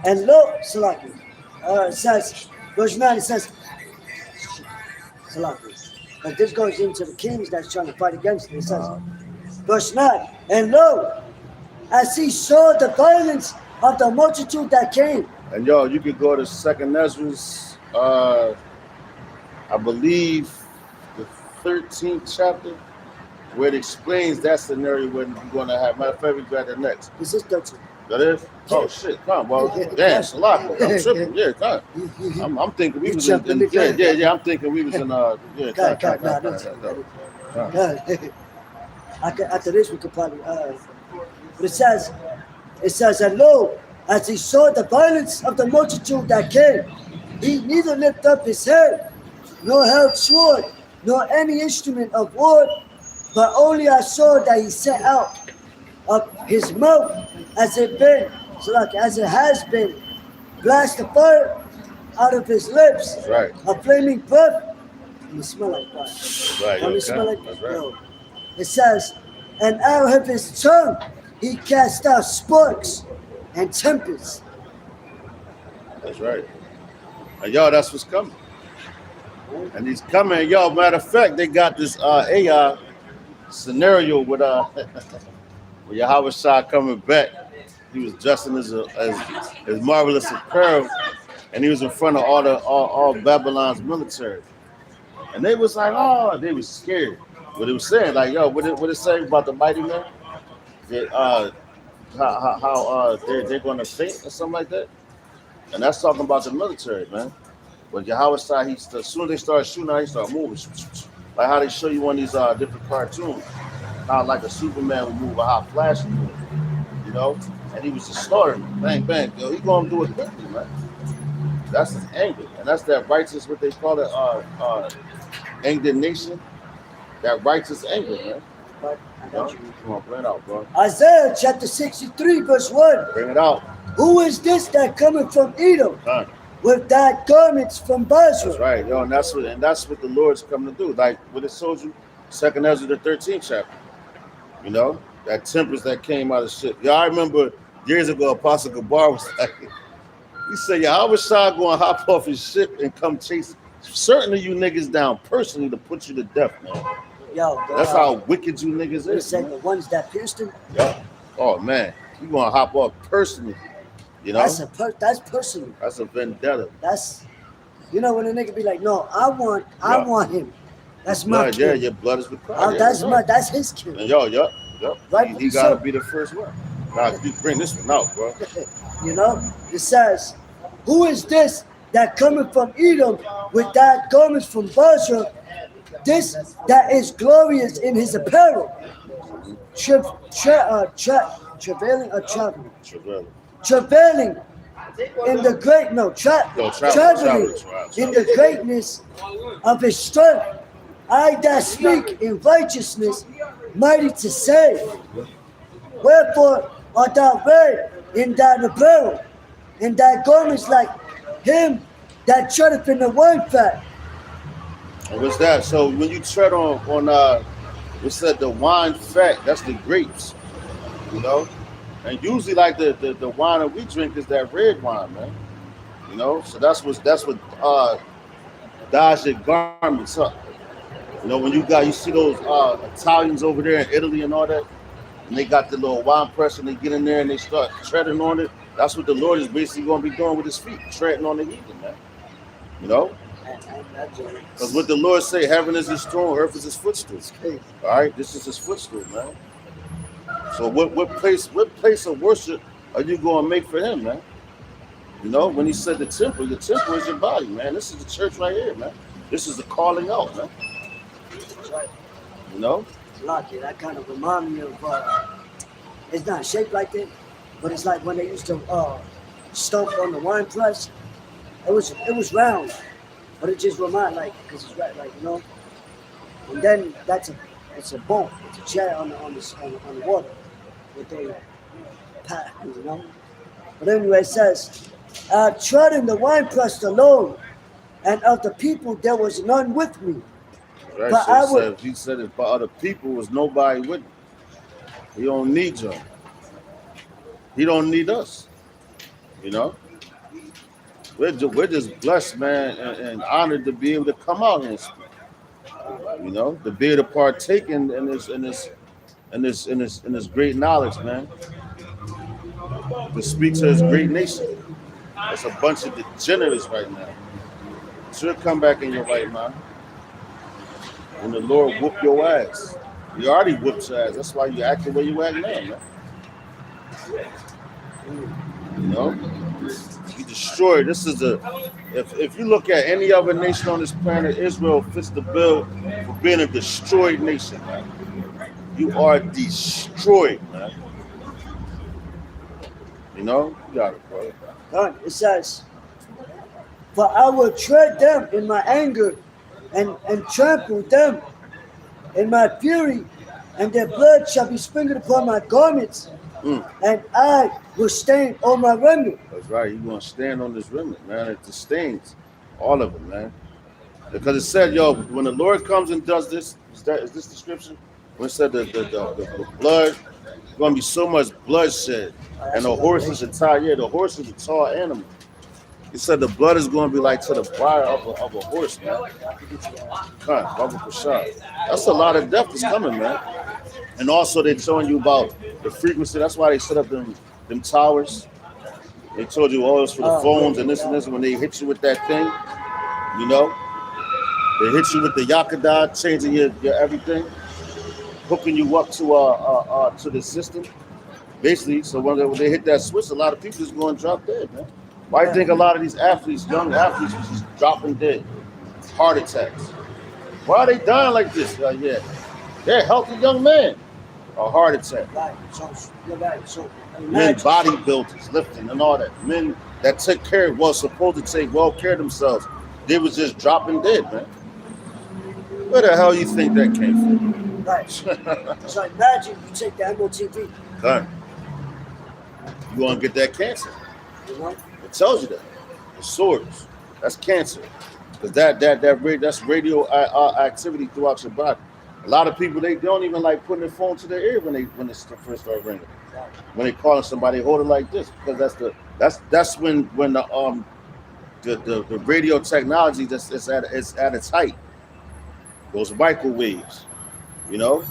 and look, Salaki. It says, verse 9, it says, Salaki. But this goes into the kings that's trying to fight against it. It says, verse 9, and lo, as he saw the violence of the multitude that came. And you could go to 2nd Ezra I believe the 13th chapter, where it explains that scenario when you're gonna have. Matter of fact, we got that next. This is 13. That is? Oh shit, come on, bro. Damn, it's a lot. I'm tripping. Yeah, come. I'm thinking we You was jumped in in the gun. yeah. I'm thinking we was in yeah. After this, we could probably. But it says, and lo, as he saw the violence of the multitude that came, he neither lifted up his head, nor held sword, nor any instrument of war, but only I saw that he set out of his mouth as it been, so like as it has been, blast of fire out of his lips, That's right. a flaming breath. And it smell like fire. That's right. Don't yo, it smell like That's right. yo. It says, and out of his tongue he cast out sparks and tempests. That's right. And yo, that's what's coming. And he's coming. Yo, matter of fact, they got this AI scenario with with Yahweh Shah coming back. He was dressed in his marvelous apparel, and he was in front of all Babylon's military. And they was like, oh, they was scared. But it was saying, like, yo, what it say about the mighty men? That how they're gonna faint or something like that. And that's talking about the military, man. But Yahweh Shah, as soon as they start shooting out, he start moving. Like how they show you on these different cartoons. How like a Superman would move or how Flash would move, you know? And he was just slaughtering them. Bang, bang. Yo, he gonna do it quickly, man. That's his anger. And that's that righteous, what they call it, indignation. That righteous anger, man. But I got you. Come on, bring it out, bro. Isaiah chapter 63, verse 1. Bring it out. Who is this that cometh from Edom Huh. with thy garments from Basra? That's right, yo, and that's what the Lord's coming to do. Like what it told you, 2nd Ezra the 13th chapter. You know, that tempest that came out of ship. Yeah, I remember years ago, Apostle Gabar was like, he said, yeah, I was Shah going to hop off his ship and come chase certain of you niggas down personally to put you to death, man. Yo, That's how wicked you niggas they is. said Man. the ones that pierced him. Yeah. Oh man, you gonna hop off personally? You know, That's personal. that's a vendetta. That's, you know, when a nigga be like, no, I want him. That's my Blood, yeah, kid. your blood is with Christ. That's his kid. And yo, yup. Right, He gotta so- be the first one. Now you bring this one out, bro. You know, it says, who is this that cometh from Edom with that garments from Basra? This that is glorious in his apparel, travailing or traveling, travailing in the traveling in the greatness of his strength. I that speak in righteousness, mighty to save. Wherefore art thou arrayed in thine apparel, and thy garments like him that treadeth in the wine fat. And what's that? So when you tread on what's that? The wine fat. That's the grapes, you know. And usually, like the wine that we drink is that red wine, man. You know. So that's what dyes your garments up. You know, when you see those Italians over there in Italy and all that, and they got the little wine press and they get in there and they start treading on it. That's what the Lord is basically going to be doing with his feet, treading on the heathen, man. You know. Because what the Lord say, heaven is his throne, earth is his footstool. All right, this is his footstool, man. So what place of worship are you going to make for him, man? You know, when he said the temple is your body, man. This is the church right here, man. This is the calling out, man. You know? Lucky, that kind of remind me of, it's not shaped like that, but it's like when they used to stomp on the wine press. It was round. But it just remind because it's right, you know. And then it's a boat, it's a chair on the water, that they pat, you know. But anyway, it says, trod in the winepress alone, and of the people there was none with me. Right. But So he said it, but other people was nobody with him. He don't need you. He don't need us. You know. We're just blessed, man, and honored to be able to come out here and speak. You know, to be able to partake in this great knowledge, man. To speak to his great nation. It's a bunch of degenerates right now. Should come back in your right mind. When the Lord whoop your ass. He already whooped your ass. That's why you act the way you act now, man. You know? He destroyed. This is if you look at any other nation on this planet, Israel fits the bill for being a destroyed nation, man. You are destroyed, man. You know? You got it, bro. God, it says, for I will tread them in my anger and trample them in my fury, and their blood shall be sprinkled upon my garments, and I will stain all my remnant. That's right. You're going to stand on this remnant, man. It stains all of it, man. Because it said, yo, when the Lord comes and does this, is this the scripture? When it said the blood, there's going to be so much bloodshed. And the horse is a the horse is a tall animal. He said the blood is going to be like to the briar of a horse, man. That's a lot of death that's coming, man. And also they're showing you about the frequency. That's why they set up them towers. They told you all this for the phones and this. When they hit you with that thing, you know, they hit you with the Yakada, changing your everything, hooking you up to the system. Basically, so when they hit that switch, a lot of people is going to drop dead, man. Why do you think a lot of these athletes, young athletes, was just dropping dead? Heart attacks. Why are they dying like this? Yeah, they're a healthy young man. A heart attack. Right. So you're right. So Men bodybuilders, lifting and all that. Men that took care, was supposed to take well care of themselves. They was just dropping dead, man. Where the hell you think that came from? Right. So imagine you take the MOTV. Done. You want to get that cancer. You know? It tells you that. The swords. That's cancer. Because that's radio activity throughout your body. A lot of people, they don't even like putting their phone to their ear when it first start ringing. When they calling somebody, hold it like this, because that's when the radio technology is at its height. Those microwaves, you know,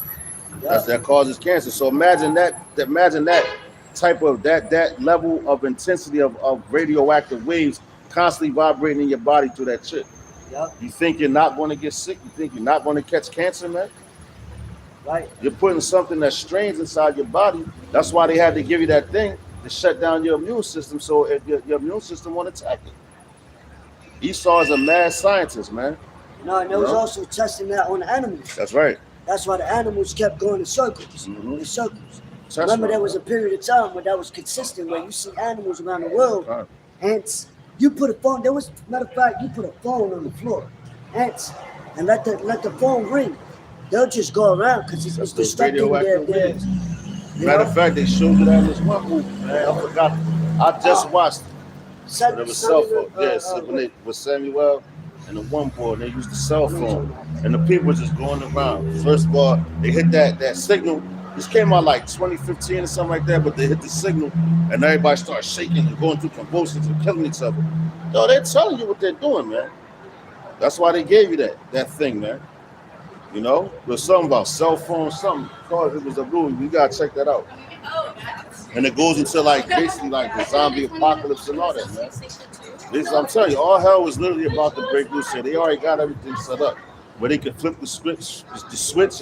that causes cancer. So imagine that type of that level of intensity of radioactive waves constantly vibrating in your body through that shit. Yeah. You think you're not going to get sick? You think you're not going to catch cancer, man? Right. You're putting something that strains inside your body. That's why they had to give you that thing to shut down your immune system, so if your immune system won't attack it. Esau is a mad scientist, man. No, and they was also testing that on animals. That's right. That's why the animals kept going in circles. Mhm. In circles. That's Remember, right. there was a period of time where that was consistent, where you see animals around the world. Right. Ants. You put a phone. There was, matter of fact, you put a phone on the floor. Ants, and let the phone ring. They'll just go around because it's That's distracting the their. radioactive waves. Matter of fact, they showed you that in this one movie, man. I forgot. I just watched it. But it was cell phone. Yes, when they with Samuel and the one boy, they used the cell phone, and the people were just going around. First of all, they hit that signal. This came out like 2015 or something like that, but they hit the signal, and everybody started shaking and going through convulsions and killing each other. Yo, they're telling you what they're doing, man. That's why they gave you that thing, man. You know, there's something about cell phones, something. Cause it was a movie. You gotta check that out. And it goes into like basically like the zombie apocalypse and all that, man. I'm telling you, all hell was literally about to break loose here. They already got everything set up where they can flip the switch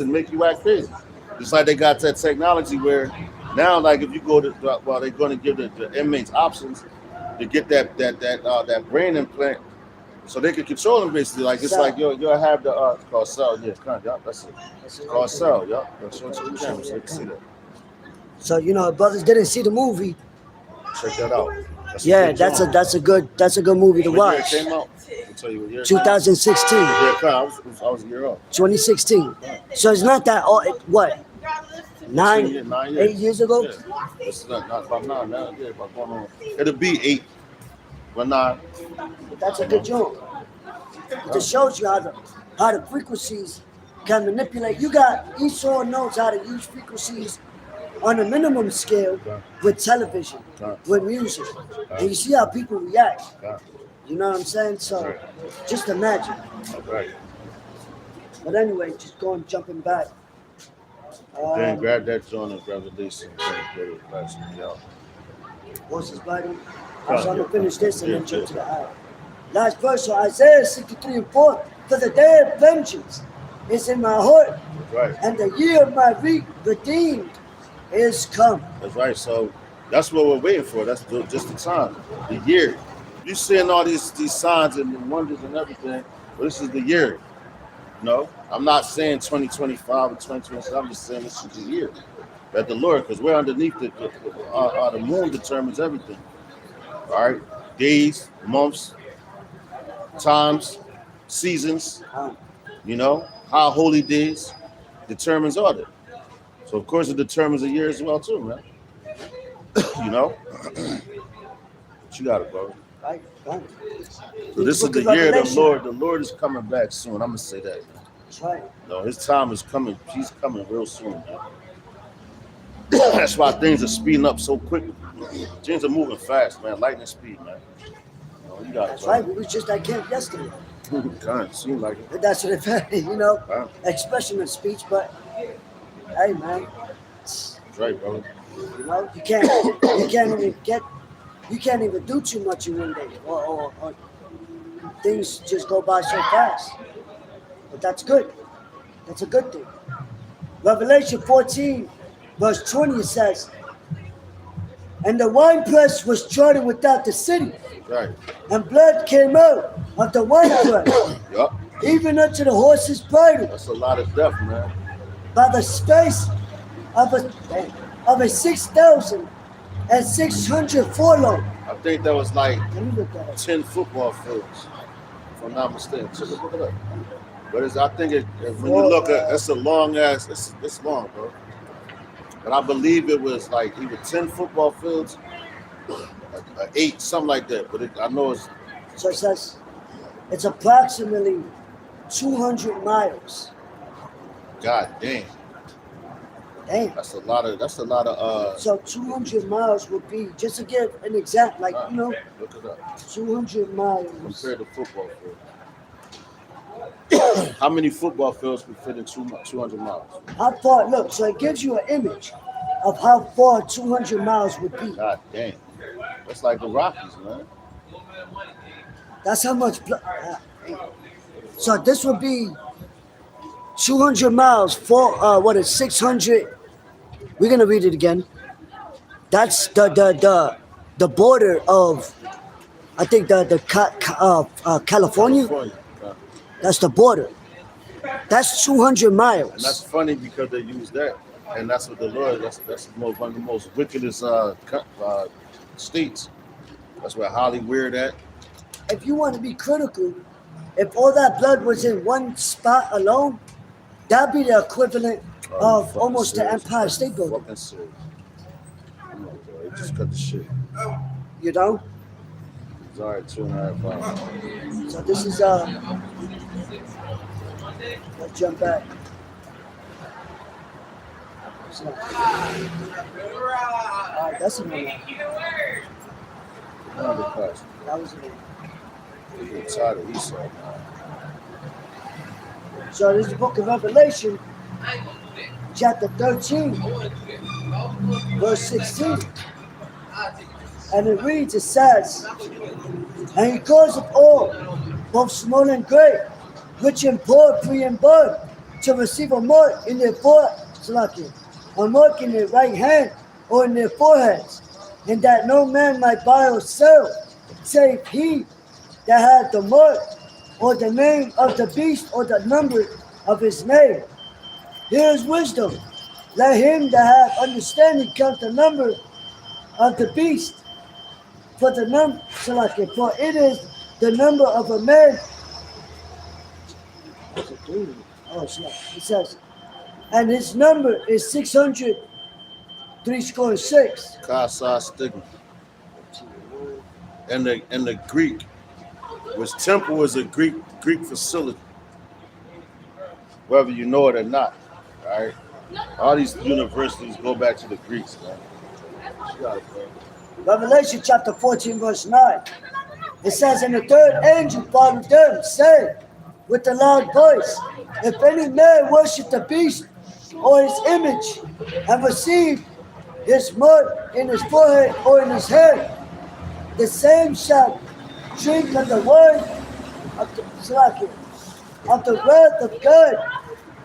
and make you act crazy. Just like they got that technology where now, like if you go to, well, they're going to give the inmates options to get that brain implant, so they can control them basically. Like it's like you'll have the it's called cell, yeah, that's it. It's called cell, yeah. Show it to the camera so they can see that. So brothers didn't see the movie. Check that out. That's a good movie to What year watch. it came out? I'll tell you what year. 2016. Yeah, I was a year off. 2016. So it's not that old. What? 9 years. 8 years ago? Yeah. It's not about 9 now. Yeah, about going on. It'll be 8, but 9. That's a good joke. It just shows you how the frequencies can manipulate. Esau knows how to use frequencies on a minimum scale with television, with music. And you see how people react. You know what I'm saying? So just imagine. Right. But anyway, just jumping back. Then grab that joint of Revelation. What's his Bible? I'm going to finish this and then jump to the aisle. Last verse of Isaiah 63 and 4. For the day of vengeance is in my heart, That's right. and the year of my redeemed is come. That's right. So that's what we're waiting for. That's just the time, the year. You seeing all these signs and wonders and everything, but this is the year. No, I'm not saying 2025 or 2027. I'm just saying this is the year that the Lord, because we're underneath the moon determines everything. All right, days, months, times, seasons. You know how holy days determines all that. So of course it determines a year as well too, man. You know, but you got it, bro. Right? So this is the year of the Lord. The Lord is coming back soon. I'm gonna say that. That's right. No, his time is coming. He's coming real soon, man. That's why things are speeding up so quickly. Things are moving fast, man. Lightning speed, man. You got That's it, right. We was just at camp yesterday. Kind of seems like it. But that's what it felt, you know, Wow. expression of speech. But hey, man, That's right, brother. you know, you can't even do too much in one day, or things just go by so fast. But that's good. That's a good thing. Revelation 14, verse 20, it says, and the winepress was trodden without the city, Right. and blood came out of the winepress, Yup. even unto the horse's bridle, That's a lot of death, man. by the space of a 6,600 furlong. I think that was like Let me look that up. 10 football fields, if I'm not mistaken. Check it up. But I think when you look at it's a long ass, it's long, bro. But I believe it was like either 10 football fields, 8, something like that. But I know it's So it says it's approximately 200 miles. God damn. Damn. That's a lot of So 200 miles would be, just to give an example, like, you know, look it up. 200 miles. Compared to football field. How many football fields could fit in 200 miles? How far, look, so it gives you an image of how far 200 miles would be. God damn. That's like the Rockies, man. That's how much blood. So this would be 200 miles for, 600. We're going to read it again. That's the border of, I think, California. That's the border. That's 200 miles. And that's funny because they use that, and that's what the Lord. That's one of the most wickedest states. That's where Hollywood at. If you want to be critical, if all that blood was in one spot alone, that'd be the equivalent of almost the Empire State Building. Fucking serious. Come on, bro. They just cut the shit. You know. It's alright, 2.5 hours. So this is let's jump back. So, alright, that's a one. Another class. That was it. You get tired of Esau. So this is the book of Revelation, chapter 13, verse 16. And it reads, it says, and he calls up all, both small and great, rich and poor, free and bond, to receive a mark in their a mark in their right hand or in their foreheads, and that no man might buy or sell, save he that had the mark, or the name of the beast, or the number of his name. Here is wisdom. Let him that hath understanding count the number of the beast, for it is the number of a man. Oh, it says, and his number is 636. Kasa stigma. And the Greek, which temple was a Greek facility, whether you know it or not. All right, all these universities go back to the Greeks, man. You got it, bro. Revelation chapter 14, verse 9. It says, and the third angel followed them, saying with a loud voice, if any man worship the beast or his image, and receive his mark in his forehead or in his hand, the same shall drink of the word of the wrath of God,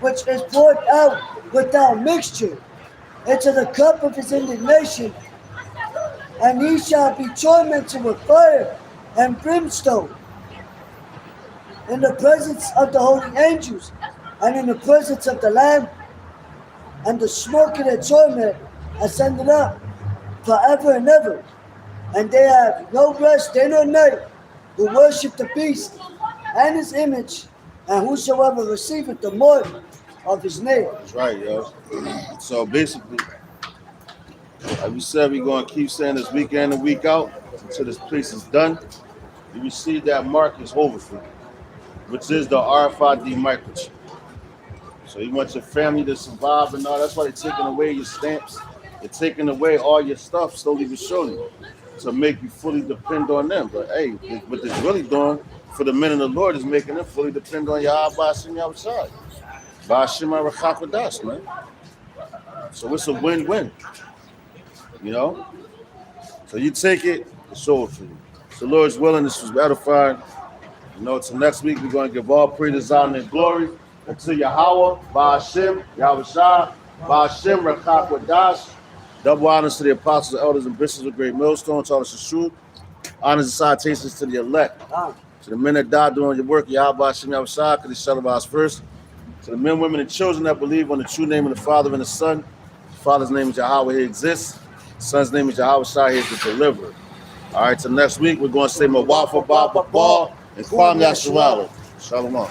which is poured out without mixture into the cup of his indignation, and he shall be tormented with fire and brimstone in the presence of the holy angels and in the presence of the Lamb, and the smoke of their torment ascended up forever and ever. And they have no rest day nor night who worship the beast and his image, and whosoever receiveth the mark of his name. That's right, yo. So basically, like we said, we're going to keep saying this week in and week out until this place is done. You receive that mark, it's over for you, which is the RFID microchip. So you want your family to survive and all. That's why they're taking away your stamps. They're taking away all your stuff slowly but surely to make you fully depend on them. But hey, what they're really doing for the men of the Lord is making them fully depend on Yahweh Hashem outside. Ba'ashem Rachakadash, man. So it's a win-win. You know? So you take it, it's over for you. So Lord's willing, this was edifying. You know, till next week, we're going to give all praise, honor, and glory unto Yahweh, Ba'ashem, Yahweh Shah, Ba'ashem, Rachakadash. Double honors to the apostles, elders, and bishops of Great Millstone, Charles Shashub. Honors and salutations to the elect. To the men that died doing your work, Yahweh Hashem Yahweh Shah, because he shall us first. To the men, women, and children that believe on the true name of the Father and the Son. The Father's name is Yahweh, he exists. The Son's name is Yahweh Shah, he is the deliverer. All right, till next week, we're going to say Mawafa Baba Ball and Kwam Yasharala. Shalom.